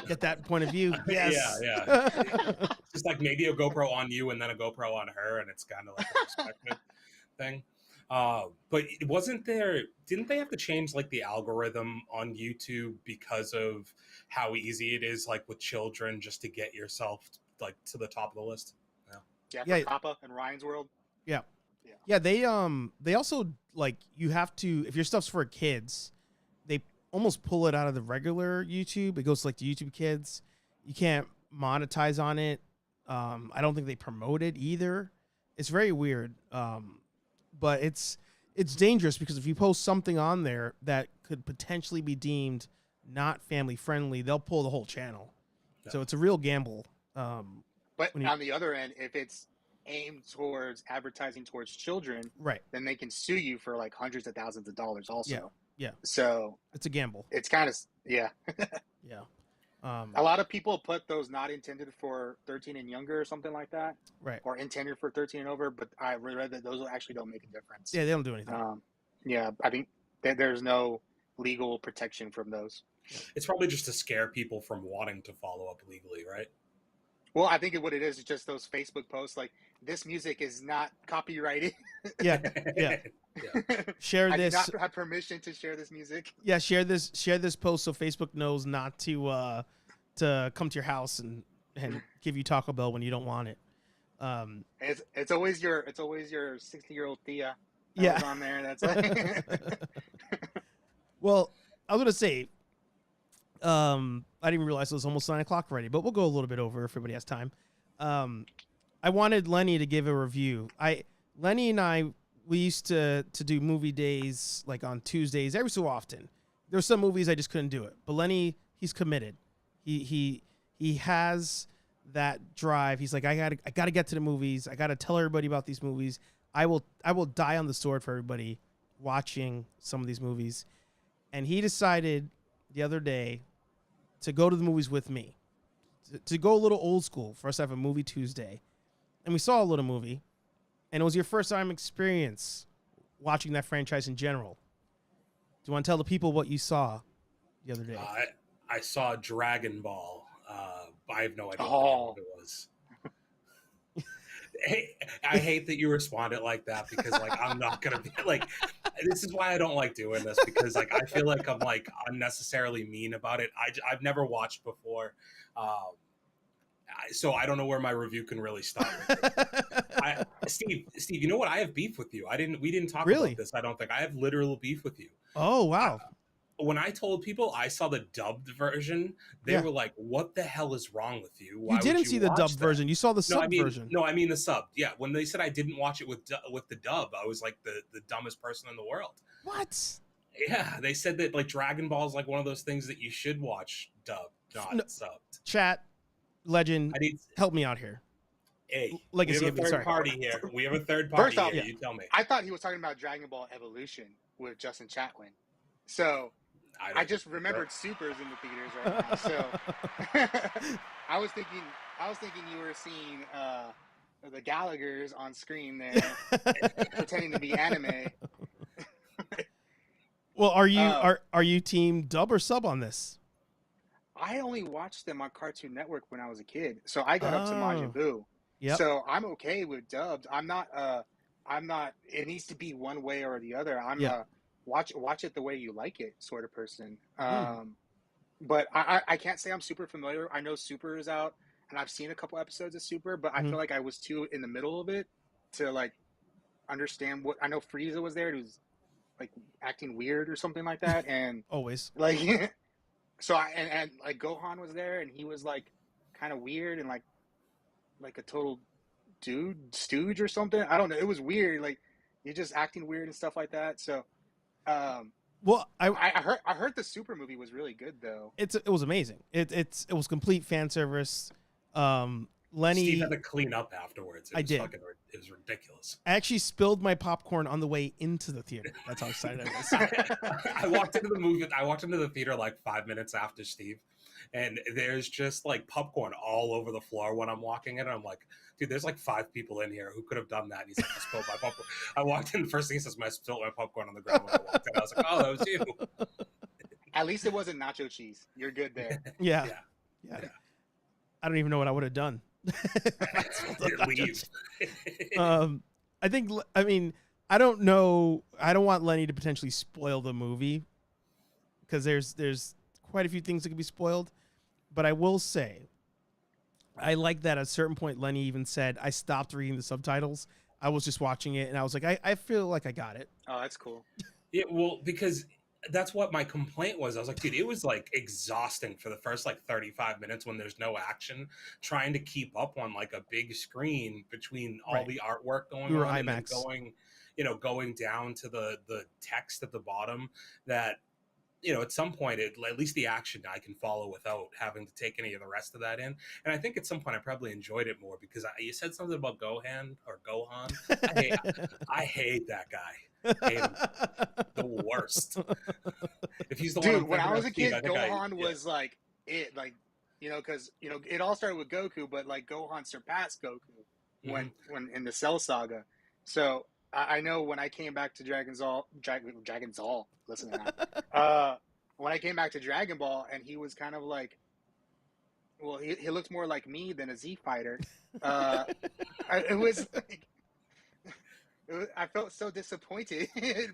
Get that point of view. Yes. Yeah. Just like maybe a GoPro on you and then a GoPro on her, and it's kind of like a perspective thing. But didn't they have to change like the algorithm on YouTube because of how easy it is, like with children, just to get yourself like to the top of the list? Yeah, Yeah. Papa and Ryan's World. Yeah, they also like you have to if your stuff's for kids, they almost pull it out of the regular YouTube. It goes to like the YouTube Kids. You can't monetize on it. I don't think they promote it either. It's very weird. But it's dangerous because if you post something on there that could potentially be deemed not family friendly, they'll pull the whole channel. Yeah. So it's a real gamble. But on the other end, if it's aimed towards advertising towards children, Right. then they can sue you for like hundreds of thousands of dollars also. Yeah. So It's a gamble. it's kind of, yeah. Yeah. A lot of people put those not intended for 13 and younger or something like that, Right. or intended for 13 and over, but I read that those actually don't make a difference. Yeah, they don't do anything. Yeah, I think there's no legal protection from those. It's probably just to scare people from wanting to follow up legally, right? Well, I think what it is just those Facebook posts like, this music is not copyrighted. Yeah. Share I do this. not have permission to share this music. Yeah, share this post so Facebook knows not to come to your house and give you Taco Bell when you don't want it. It's always your 60-year-old Thea that Yeah. was on there. That's like Well, I was gonna say, I didn't even realize it was almost 9:00 already, but we'll go a little bit over if everybody has time. I wanted Lenny to give a review. Lenny and I, we used to do movie days like on Tuesdays every so often. There were some movies I just couldn't do it, but Lenny, he's committed. He has that drive. He's like, I gotta get to the movies. I gotta tell everybody about these movies. I will die on the sword for everybody watching some of these movies. And he decided the other day to go to the movies with me, to go a little old school for us to have a movie Tuesday. And we saw a little movie, and it was your first time experience watching that franchise in general. Do you want to tell the people what you saw the other day? I saw Dragon Ball. I have no idea Oh. what it was. I hate that you responded like that because like I'm not gonna be like. This is why I don't like doing this because like I feel like I'm like unnecessarily mean about it. I've never watched before, so I don't know where my review can really start. Steve, you know what? I have beef with you. We didn't talk Really? about this. I don't think I have literal beef with you. Oh wow. When I told people I saw the dubbed version, they were like, "What the hell is wrong with you? Why You didn't would see the watch dubbed that?" version. You saw the sub version. No, I mean the sub. Yeah, when they said I didn't watch it with the dub, I was like the dumbest person in the world. What? Yeah, they said that like Dragon Ball is like one of those things that you should watch dubbed, not subbed. Chat, legend, help me out here. Hey, Legacy, we have a third sorry. party here. We have a third party First off, here. You tell me. I thought he was talking about Dragon Ball Evolution with Justin Chatwin. So I just remembered Supers in the theaters right now. So I was thinking you were seeing the Gallaghers on screen there pretending to be anime. Well, are you team dub or sub on this? I only watched them on Cartoon Network when I was a kid, so I got up to Majin Buu. Yep. So I'm okay with dubbed. I'm not. It needs to be one way or the other. I'm watch it the way you like it sort of person. But I can't say I'm super familiar. I know Super is out, and I've seen a couple episodes of Super, but I feel like I was too in the middle of it to like understand what. I know Frieza was there, who's like acting weird or something like that, and always like. So and like Gohan was there, and he was like kind of weird and like a total stooge or something. I don't know. It was weird. Like you're just acting weird and stuff like that. So, well, I heard the Super movie was really good though. It was amazing. It was complete fan service. Lenny, Steve had to clean up afterwards. I did. It was ridiculous. I actually spilled my popcorn on the way into the theater. That's how excited I was. I walked into the movie. I walked into the theater like 5 minutes after Steve, and there's just like popcorn all over the floor when I'm walking in. And I'm like, dude, there's like 5 people in here who could have done that. And he's like, I spilled my popcorn. I walked in. The first thing he says, I spilled my popcorn on the ground when I walked in. I was like, oh, that was you. At least it wasn't nacho cheese. You're good there. Yeah. I don't even know what I would have done. Leave. I mean, I don't know. I don't want Lenny to potentially spoil the movie because there's quite a few things that could be spoiled. But I will say, I like that at a certain point, Lenny even said, I stopped reading the subtitles. I was just watching it, and I was like, I feel like I got it. Oh, that's cool. Yeah, well, because that's what my complaint was. I was like, dude, it was like exhausting for the first like 35 minutes when there's no action, trying to keep up on like a big screen between all the artwork going on and then going down to the text at the bottom that, at some point, at least the action I can follow without having to take any of the rest of that in. And I think at some point I probably enjoyed it more because you said something about Gohan. I hate that guy. Hate him. The worst. If he's the dude, one when I was a kid, Gohan was like it, like because it all started with Goku, but like Gohan surpassed Goku when in the Cell Saga. So I know when I came back to Dragon Ball, listen to that. When I came back to Dragon Ball, and he was kind of like, well, he looked more like me than a Z fighter. It was like. I felt so disappointed,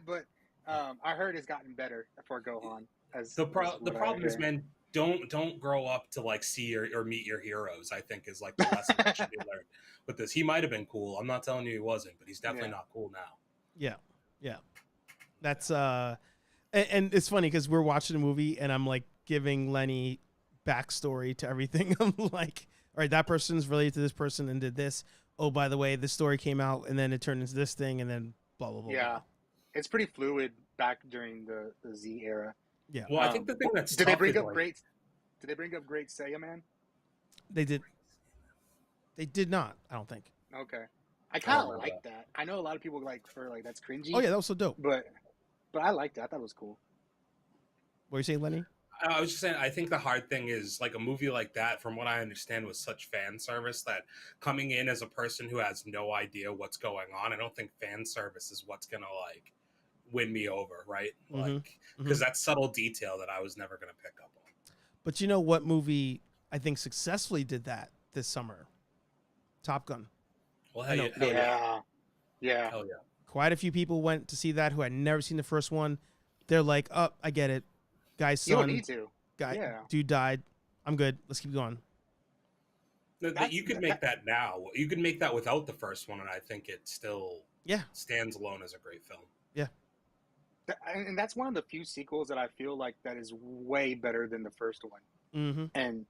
but I heard it's gotten better for Gohan. The problem is, man, don't grow up to like see or meet your heroes. I think is like the lesson that should be learned with this. He might have been cool. I'm not telling you he wasn't, but he's definitely not cool now. Yeah. That's and it's funny because we're watching a movie and I'm like giving Lenny backstory to everything. I'm like, all right, that person's related to this person and did this. Oh, by the way, this story came out and then it turned into this thing and then blah, blah, blah. Yeah. It's pretty fluid back during the Z era. Yeah. Well, I think the thing that's did they bring up Great Saiyan Man? They did. They did not, I don't think. Okay. I kind of like that. I know a lot of people like that's cringy. Oh yeah, that was so dope. But I liked that. I thought it was cool. What are you saying, Lenny? I was just saying, I think the hard thing is like a movie like that, from what I understand, was such fan service that coming in as a person who has no idea what's going on, I don't think fan service is what's going to like win me over, right? Like, because that's subtle detail that I was never going to pick up on. But you know what movie I think successfully did that this summer? Top Gun. Well, I hell know. yeah, hell yeah, Yeah. Yeah. hell yeah. Quite a few people went to see that who had never seen the first one. They're like, "Oh, I get it. Guy's You don't son, need to. Yeah. dude died. I'm good. Let's keep going." That's You could make that now. You could make that without the first one, and I think it still Yeah, stands alone as a great film. yeah, and that's one of the few sequels that I feel like that is way better than the first one. mm-hmm. And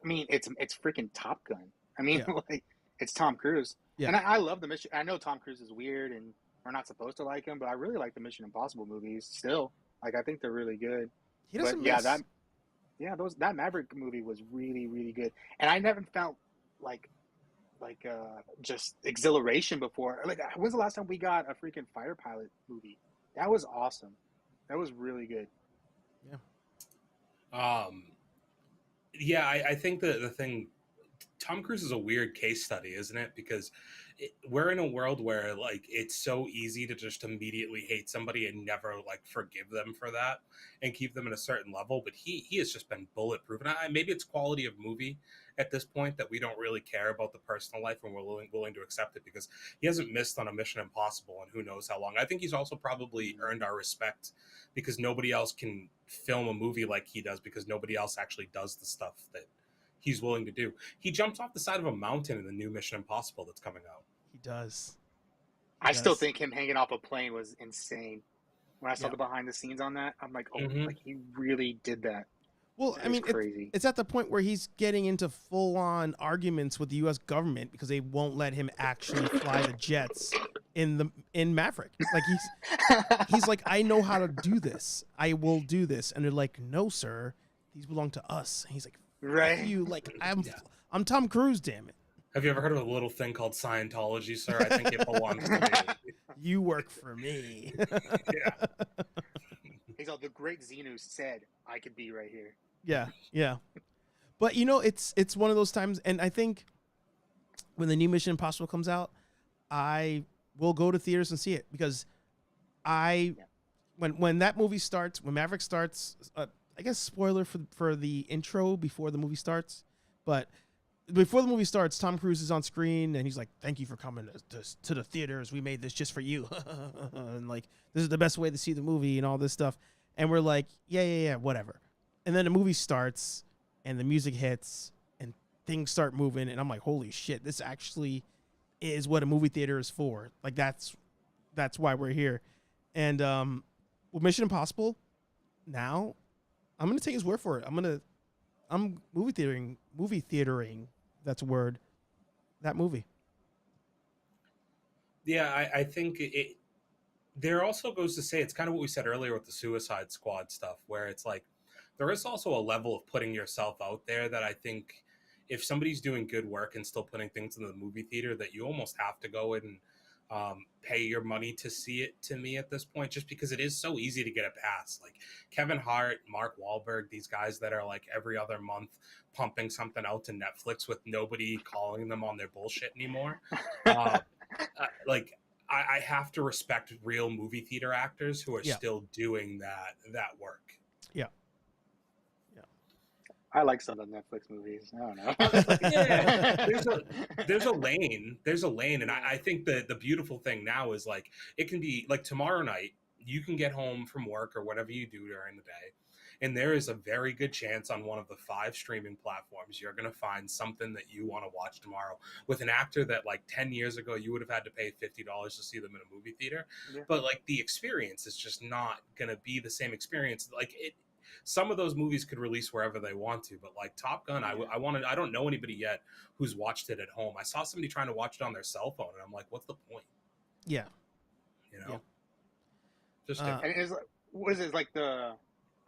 I mean, it's freaking Top Gun. I mean, Yeah. like it's Tom Cruise. Yeah. And I love the mission. I know Tom Cruise is weird, and we're not supposed to like him, but I really like the Mission Impossible movies still. Like I think they're really good. He doesn't But yeah, miss. that Maverick movie was really really good, and I never felt like just exhilaration before. Like when's the last time we got a freaking fighter pilot movie? That was awesome. That was really good. Yeah, I think the thing, Tom Cruise is a weird case study, isn't it? Because we're in a world where like it's so easy to just immediately hate somebody and never like forgive them for that and keep them at a certain level. But he has just been bulletproof. And maybe it's quality of movie at this point that we don't really care about the personal life and we're willing to accept it because he hasn't missed on a Mission Impossible and who knows how long. I think he's also probably earned our respect because nobody else can film a movie like he does because nobody else actually does the stuff that he's willing to do. He jumps off the side of a mountain in the new Mission Impossible that's coming out. He does. I still think him hanging off a plane was insane. When I saw Yeah. the behind the scenes on that, I'm like, oh, Mhm. like he really did that. Well, It I was mean, crazy. it's at the point where he's getting into full-on arguments with the U.S. government because they won't let him actually fly the jets in Maverick. Like he's like, I know how to do this. I will do this, and they're like, no, sir, these belong to us. And he's like, right? Fuck you, like Yeah. I'm Tom Cruise, damn it. Have you ever heard of a little thing called Scientology, sir? I think it belongs to me. You work for me. Yeah. He's all the great Xenu said I could be right here. Yeah. But you know, it's one of those times, and I think when the new Mission Impossible comes out, I will go to theaters and see it because when that movie starts, when Maverick starts, I guess spoiler for the intro before the movie starts, but before the movie starts, Tom Cruise is on screen and he's like, "Thank you for coming to the theaters. We made this just for you," and like, "This is the best way to see the movie," and all this stuff. And we're like, yeah, whatever. And then the movie starts and the music hits and things start moving, and I'm like, "Holy shit! This actually is what a movie theater is for." Like that's why we're here. And with Mission Impossible, now I'm gonna take his word for it. I'm movie theatering. That's a word. That movie. Yeah, I think it. There also goes to say it's kind of what we said earlier with the Suicide Squad stuff, where it's like there is also a level of putting yourself out there that I think if somebody's doing good work and still putting things in the movie theater, that you almost have to go in and pay your money to see it. To me, at this point, just because it is so easy to get a pass, like Kevin Hart, Mark Wahlberg, these guys that are like every other month pumping something out to Netflix with nobody calling them on their bullshit anymore. Like I have to respect real movie theater actors who are still doing that work. Yeah. I like some of the Netflix movies. I don't know. Yeah, there's a lane, and I think the beautiful thing now is like it can be like tomorrow night you can get home from work or whatever you do during the day, and there is a very good chance on one of the 5 streaming platforms you're going to find something that you want to watch tomorrow with an actor that like 10 years ago you would have had to pay $50 to see them in a movie theater. Yeah. But like the experience is just not going to be the same experience. Like it, some of those movies could release wherever they want to, but like Top Gun, I don't know anybody yet who's watched it at home. I saw somebody trying to watch it on their cell phone, and I'm like, what's the point? Yeah. You know, Yeah. just And it's like, what is it like the?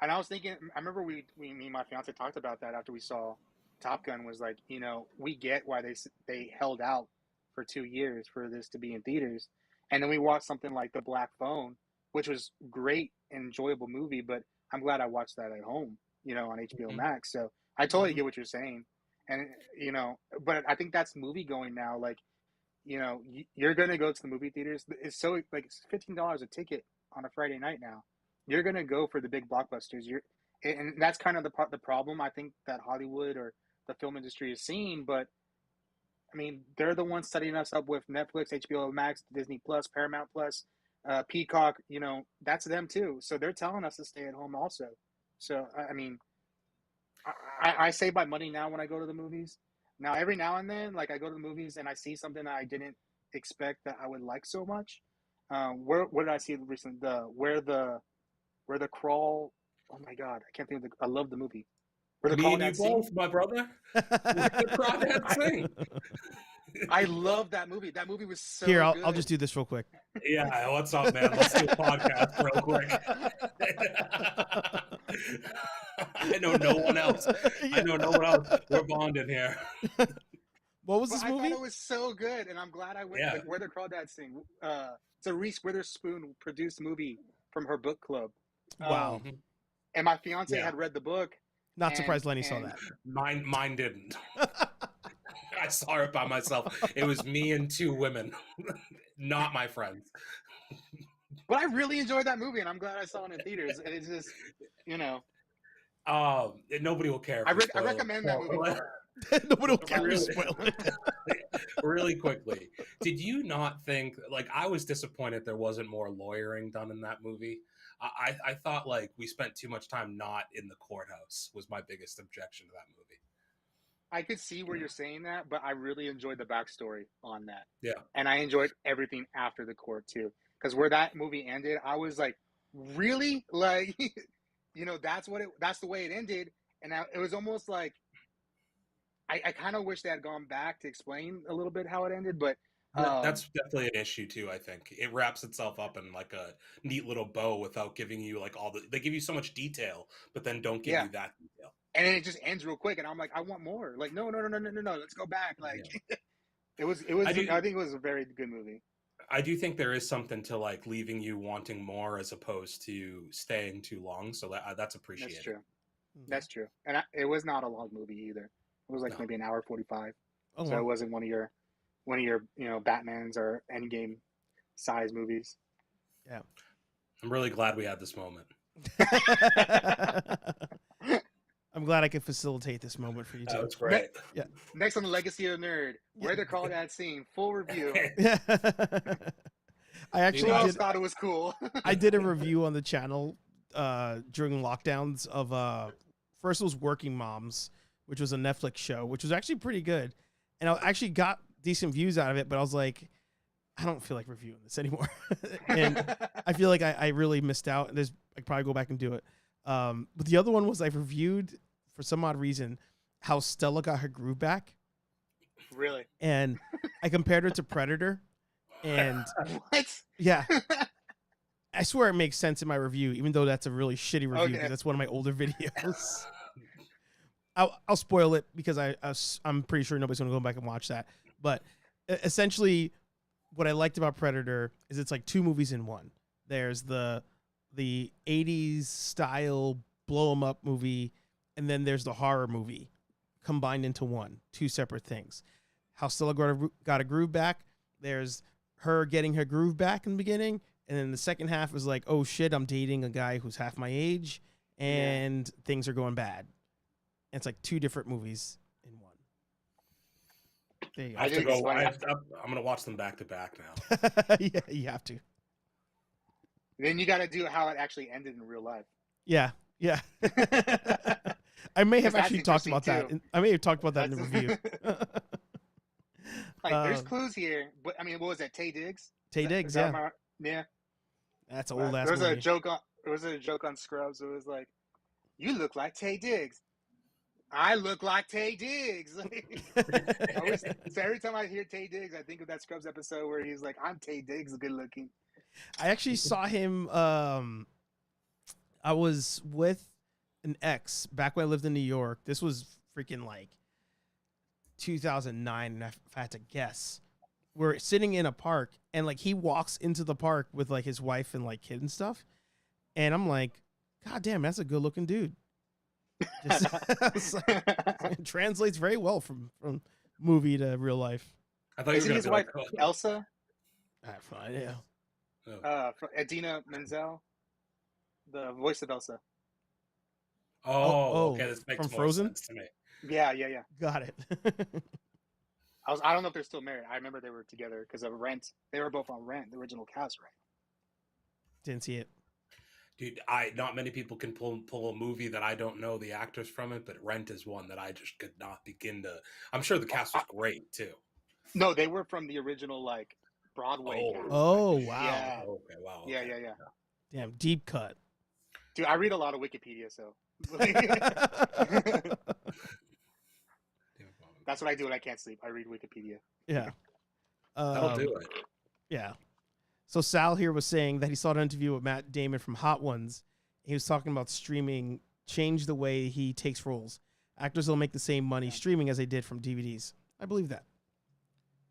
And I was thinking, I remember me and my fiance talked about that after we saw Top Gun. Was like, you know, we get why they held out for 2 years for this to be in theaters, and then we watched something like The Black Phone, which was great, enjoyable movie, but I'm glad I watched that at home, you know, on HBO Max. So I totally get what you're saying. And, you know, but I think that's movie going now. Like, you know, you're going to go to the movie theaters. It's so like it's $15 a ticket on a Friday night now. You're going to go for the big blockbusters. And that's kind of the problem I think that Hollywood or the film industry is seeing. But I mean, they're the ones setting us up with Netflix, HBO Max, Disney Plus, Paramount Plus, Peacock. You know, that's them too. So they're telling us to stay at home also. So I mean, I save my money now when I go to the movies. Now every now and then, like I go to the movies and I see something that I didn't expect that I would like so much. Where did I see it recently? Where the crawl. Oh my god, I can't think of the. I love the movie. Where the Me and you crawdad scene. both, my brother. Where the crawdad sing. I love that movie. That movie was so Here, good. I'll just do this real quick. Yeah, what's up, man? Let's do a podcast real quick. I know no one else. I know no one else. We're bonded here. What was But this I movie? thought it was so good, and I'm glad I went. Yeah. Where the crawdads sing. It's a Reese Witherspoon produced movie from her book club. Wow. And my fiance Yeah. had read the book. Not and- surprised Lenny saw and- that. Mine didn't. I saw it by myself. It was me and two women, not my friends. But I really enjoyed that movie, and I'm glad I saw it in theaters. And it's just, you know, Nobody will care. If I we spoil it. recommend that movie. Nobody will care. Really? Spoil it. Really quickly, did you not think, like, I was disappointed there wasn't more lawyering done in that movie? I thought, like, we spent too much time not in the courthouse was my biggest objection to that movie. I could see where you're saying that, but I really enjoyed the backstory on that. Yeah. And I enjoyed everything after the court too. Because where that movie ended, I was like, really? Like, you know, that's the way it ended. And it was almost like, I kind of wish they had gone back to explain a little bit how it ended, but That's definitely an issue too. I think it wraps itself up in like a neat little bow without giving you like they give you so much detail, but then don't give you that detail. and then it just ends real quick, and I'm like, I want more. Like, no, let's go back. Like, it was. I think it was a very good movie. I do think there is something to like leaving you wanting more as opposed to staying too long. So that's appreciated. That's true. That's true. And it was not a long movie either. It was like maybe an hour 45. Oh, So wow. it wasn't one of your Batmans or Endgame size movies. Yeah. I'm really glad we had this moment. I'm glad I could facilitate this moment for you too. That was great. Next on the Legacy of the Nerd, where they call that scene, full review. I actually Who else did. thought it was cool? I did a review on the channel during lockdowns of first was Working Moms, which was a Netflix show, which was actually pretty good, and I actually got decent views out of it. But I was like, I don't feel like reviewing this anymore, and I feel like I really missed out. And I could probably go back and do it. But the other one was I reviewed for some odd reason how Stella got her groove back, Really? and I compared her to Predator, and What? yeah. I swear it makes sense in my review, even though that's a really shitty review Okay. because that's one of my older videos. I'll spoil it because I'm pretty sure nobody's going to go back and watch that. But essentially, what I liked about Predator is it's like two movies in one. There's the 80s style blow 'em up movie, and then there's the horror movie combined into one. Two separate things. How Stella got a groove back. There's her getting her groove back in the beginning. And then the second half is like, oh shit, I'm dating a guy who's half my age, and things are going bad. And it's like two different movies in one. There you go. I didn't explain it. I'm gonna watch them back to back now. Yeah, you have to. Then you got to do how it actually ended in real life. Yeah, yeah. I may have That's actually talked about that. interesting, I may have talked about that in the review. Like, there's clues here. But I mean, what was that? Tay Diggs? Tay Diggs, Is that yeah. yeah. That's an old ass There was movie. a joke on Scrubs. It was like, "You look like Tay Diggs." I look like Tay Diggs. So every time I hear Tay Diggs, I think of that Scrubs episode where he's like, "I'm Tay Diggs, good looking." I actually saw him. I was with an ex back when I lived in New York. This was freaking like 2009, and if I had to guess, we're sitting in a park, and like he walks into the park with like his wife and like kid and stuff, and I'm like, God damn, that's a good looking dude. Just, it's like, it translates very well from movie to real life. I thought you were Isn't gonna his be wife like, Elsa? I have no idea. From Edina Menzel, the voice of Elsa. oh, okay, this makes from more Frozen? sense to me. Yeah. Got it. I don't know if they're still married. I remember they were together because of Rent. They were both on Rent, the original cast, right? Didn't see it. Dude, not many people can pull a movie that I don't know the actors from it, but Rent is one that I just could not begin to. I'm sure the cast was great too. No, they were from the original like Broadway cast. Oh, wow. Yeah. Okay, wow. Yeah, okay. yeah. Damn, deep cut. Dude, I read a lot of Wikipedia, so that's what I do when I can't sleep. I read Wikipedia. Yeah. That'll do it. Yeah. So Sal here was saying that he saw an interview with Matt Damon from Hot Ones. He was talking about streaming changed the way he takes roles. Actors will make the same money streaming as they did from DVDs. I believe that.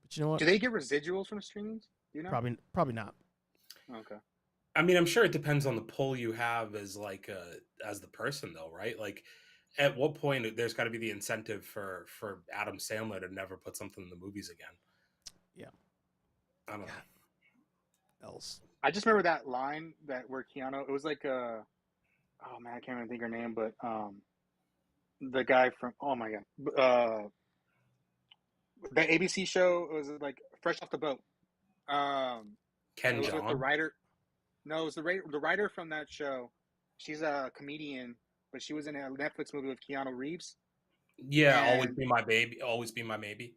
But you know what? Do they get residuals from streamings? Do you know? Probably not. Okay. I mean, I'm sure it depends on the pull you have as like as the person though, right? Like at what point there's got to be the incentive for Adam Sandler to never put something in the movies again. Yeah. I don't know. Else. I just remember that line where Keanu, it was like oh man, I can't even think her name, but the guy from, oh my god, the ABC show, it was like Fresh Off the Boat. Ken it was Jeong? with the writer. No, it was the writer from that show. She's a comedian, but she was in a Netflix movie with Keanu Reeves. Yeah, And- Always Be My Baby. Always Be My Maybe.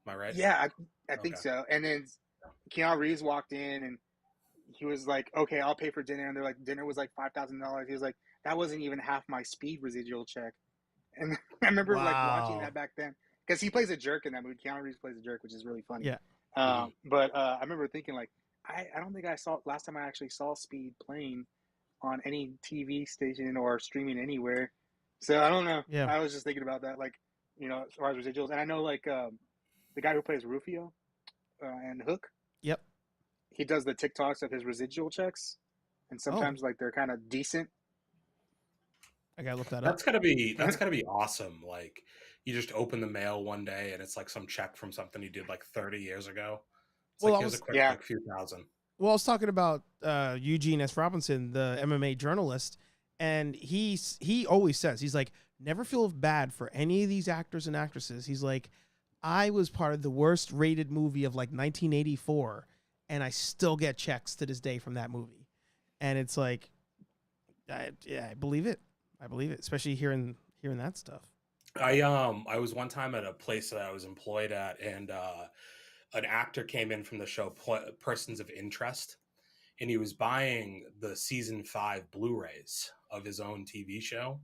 Am I right? Yeah, I think Okay. so. And then Keanu Reeves walked in and he was like, okay, I'll pay for dinner. And they're like, dinner was like $5,000. He was like, that wasn't even half my Speed residual check. And I remember like watching Wow. that back then because he plays a jerk in that movie. Keanu Reeves plays a jerk, which is really funny. Yeah. But I remember thinking like, I don't think I saw last time I actually saw Speed playing on any TV station or streaming anywhere. So I don't know. Yeah. I was just thinking about that, like, you know, as far as residuals. And I know like the guy who plays Rufio and Hook. Yep. He does the TikToks of his residual checks, and sometimes like they're kind of decent. I gotta look that up. That's gotta be awesome. Like you just open the mail one day and it's like some check from something you did like 30 years ago. It's Well, like I here's was- a quick Yeah. like, few thousand. Well, I was talking about Eugene S. Robinson, the MMA journalist, and he always says, he's like, never feel bad for any of these actors and actresses. He's like, I was part of the worst rated movie of like 1984, and I still get checks to this day from that movie. And it's like, I believe it. I believe it, especially hearing that stuff. I was one time at a place that I was employed at, and an actor came in from the show Persons of Interest, and he was buying the season 5 Blu-rays of his own TV show,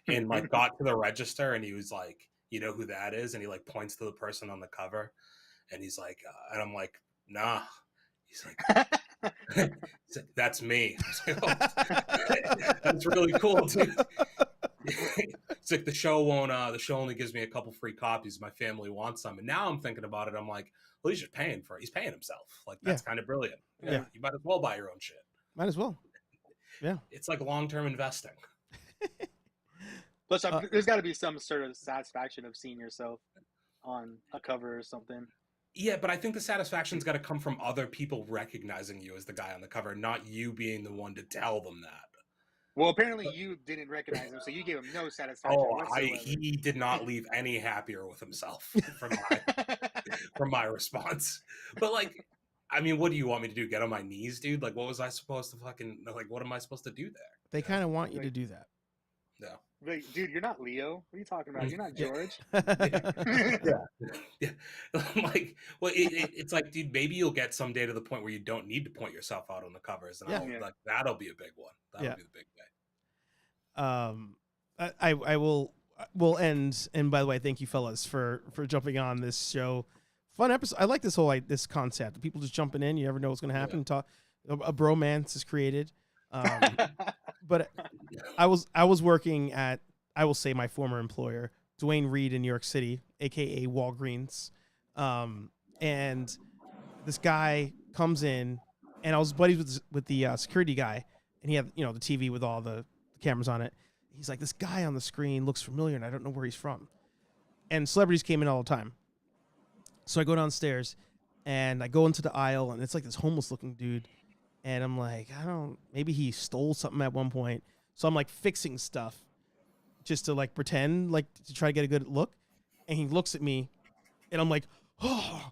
and like got to the register, and he was like, "You know who that is?" And he like points to the person on the cover, and he's like, and I'm like, "Nah." He's like, "That's me." I was like, "Oh, that's really cool, dude." It's like the show only gives me a couple free copies. My family wants some, and now I'm thinking about it. I'm like, well, he's just paying for it. He's paying himself. Like that's kind of brilliant. Yeah. You might as well buy your own shit. Might as well. Yeah. It's like long-term investing. Plus, there's got to be some sort of satisfaction of seeing yourself on a cover or something. Yeah, but I think the satisfaction's got to come from other people recognizing you as the guy on the cover, not you being the one to tell them that. Well, apparently you didn't recognize him, so you gave him no satisfaction whatsoever. He did not leave any happier with himself from my response. But like, I mean, what do you want me to do? Get on my knees, dude? Like, what was I supposed to fucking like? What am I supposed to do there? They kind of want you to do that. No. Like, dude, you're not Leo. What are you talking about? You're not George. Yeah. Like, well, it's like, dude, maybe you'll get someday to the point where you don't need to point yourself out on the covers, and like that'll be a big one. That'll be the big day. I will end. And by the way, thank you fellas for jumping on this show. Fun episode. I like this concept. People just jumping in. You never know what's going to happen. Talk. A bromance is created. But I was working at, I will say, my former employer, Dwayne Reed in New York City, aka Walgreens. And this guy comes in, and I was buddies with the security guy, and he had the TV with all the cameras on it. He's like, this guy on the screen looks familiar, and I don't know where he's from. And celebrities came in all the time. So I go downstairs, and I go into the aisle, and it's like this homeless looking dude. And I'm like, maybe he stole something at one point. So I'm like fixing stuff just to like pretend, like to try to get a good look. And he looks at me, and I'm like, oh,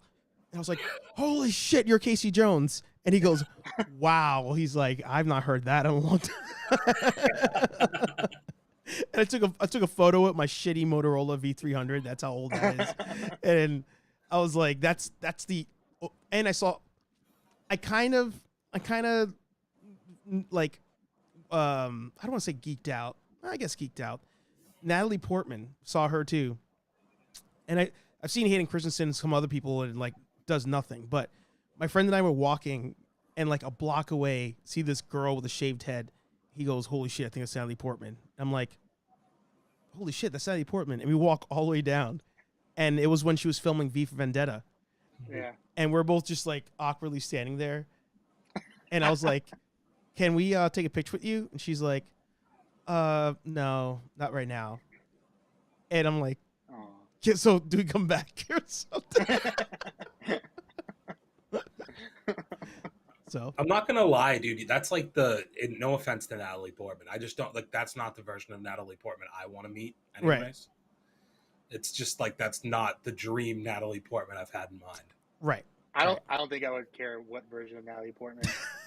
and I was like, holy shit, you're Casey Jones. And he goes, wow. He's like, I've not heard that in a long time. And I took a photo with my shitty Motorola V300. That's how old that is. And I was like, that's the, and I kind of like, I don't want to say geeked out. I guess geeked out. Natalie Portman, saw her too. And I've seen Hayden Christensen and some other people, and like does nothing. But my friend and I were walking, and like a block away, see this girl with a shaved head. He goes, holy shit, I think it's Natalie Portman. I'm like, holy shit, that's Natalie Portman. And we walk all the way down. And it was when she was filming V for Vendetta. Yeah. And we're both just like awkwardly standing there. And I was like, can we take a picture with you? And she's like, no, not right now. And I'm like, yeah, so do we come back or something? So I'm not gonna lie, dude. That's like no offense to Natalie Portman. I just don't like. That's not the version of Natalie Portman I want to meet. Anyways, right. It's just like that's not the dream Natalie Portman I've had in mind. Right. I don't think I would care what version of Natalie Portman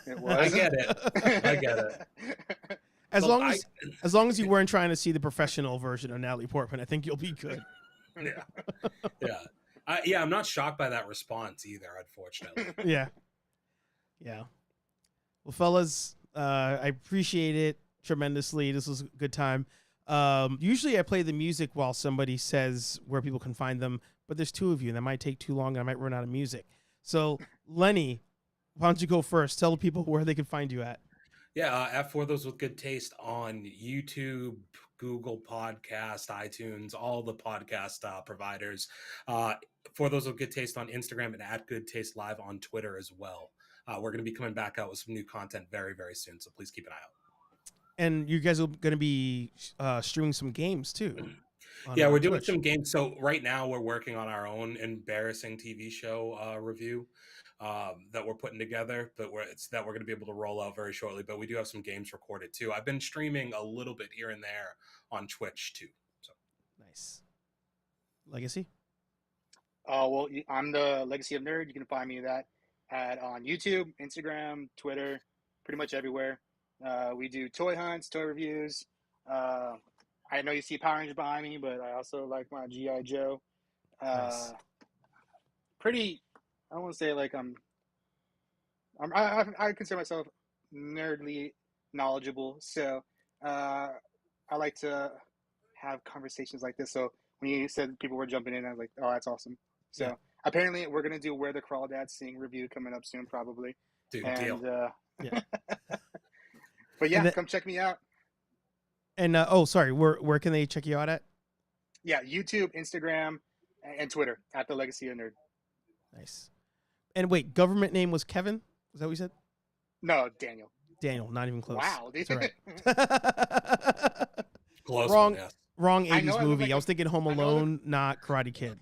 it was. I get it. As long as you weren't trying to see the professional version of Natalie Portman, I think you'll be good. Yeah. I'm not shocked by that response either, unfortunately. Yeah. Well, fellas, I appreciate it tremendously. This was a good time. Usually I play the music while somebody says where people can find them, but there's two of you, and that might take too long, and I might run out of music. So, Lenny, why don't you go first? Tell the people where they can find you at. Yeah, For Those With Good Taste on YouTube, Google Podcast, iTunes, all the podcast providers. For Those With Good Taste on Instagram, and at Good Taste Live on Twitter as well. We're going to be coming back out with some new content very, very soon, so please keep an eye out. And you guys are going to be streaming some games too. Yeah, we're doing some games. So right now we're working on our own embarrassing TV show review that we're putting together, but we're going to be able to roll out very shortly. But we do have some games recorded too. I've been streaming a little bit here and there on Twitch too. So nice. Legacy. Well, I'm the Legacy of Nerd. You can find me on YouTube, Instagram, Twitter, pretty much everywhere. We do toy hunts, toy reviews. I know you see Power Rangers behind me, but I also like my G.I. Joe. Nice. I don't want to say like I consider myself nerdly knowledgeable. So I like to have conversations like this. So when you said people were jumping in, I was like, oh, that's awesome. So apparently we're going to do Where the Crawdads Sing review coming up soon, probably. Dude, deal. Yeah. But yeah, come check me out. And sorry, where can they check you out at? Yeah, YouTube, Instagram, and Twitter at the Legacy of Nerd. Nice. And wait, government name was Kevin? Was that what you said? No, Daniel. Daniel, not even close. Wow, dude. All right. Close Wrong, one, yes. wrong 80s I know I look movie. like I was thinking Home Alone, not Karate Kid.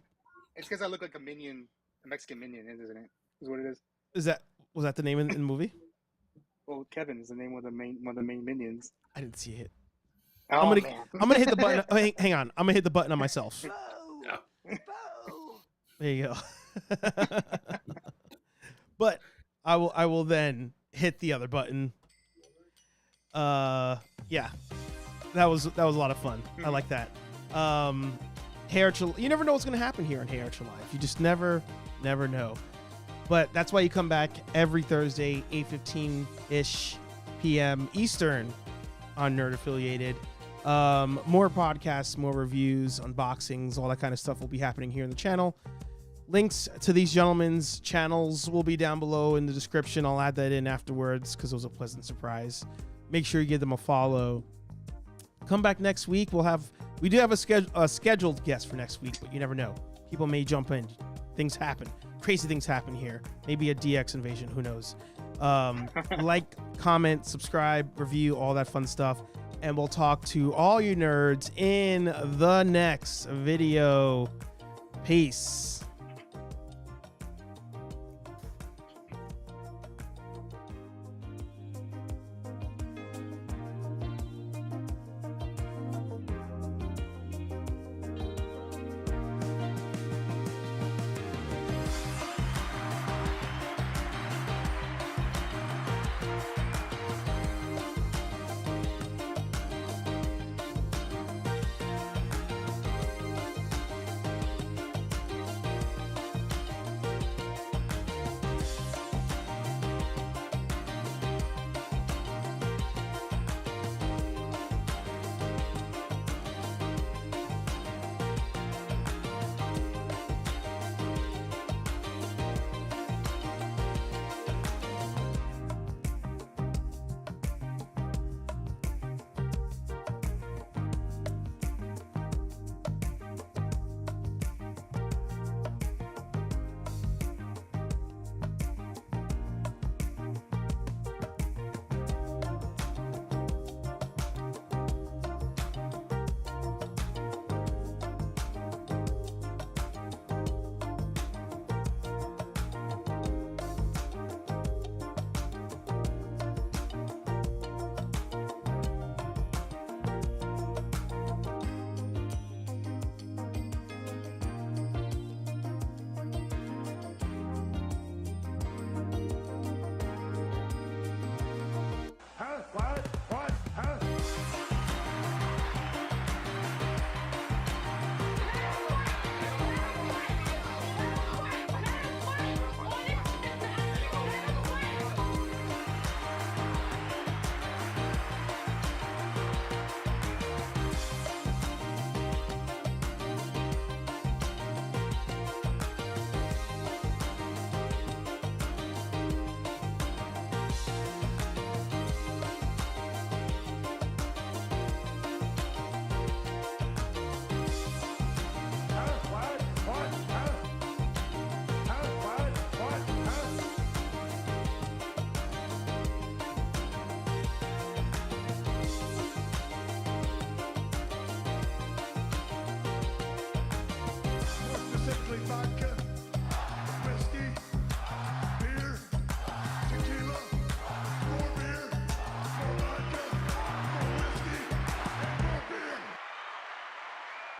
It's because I look like a minion, a Mexican minion, isn't it? Is what it is. Was that the name in the movie? Well, Kevin is the name of one of the main minions. I didn't see it. Oh, I'm man. gonna hit the button. Hang on. I'm gonna hit the button on myself. Bo! Bo! There you go. But I will then hit the other button. Yeah. That was a lot of fun. I like that. HeyArcher, you never know what's gonna happen here on HeyArcher Live. You just never know. But that's why you come back every Thursday, 8:15-ish p.m. Eastern on Nerd Affiliated. More podcasts, more reviews, unboxings, all that kind of stuff will be happening here in the channel. Links to these gentlemen's channels will be down below in the description. I'll add that in afterwards because it was a pleasant surprise. Make sure you give them a follow. Come back next week. We do have a scheduled guest for next week, but you never know. People may jump in. Things happen. Crazy things happen here. Maybe a DX invasion. Who knows? Like, comment, subscribe, review, all that fun stuff. And we'll talk to all you nerds in the next video. Peace.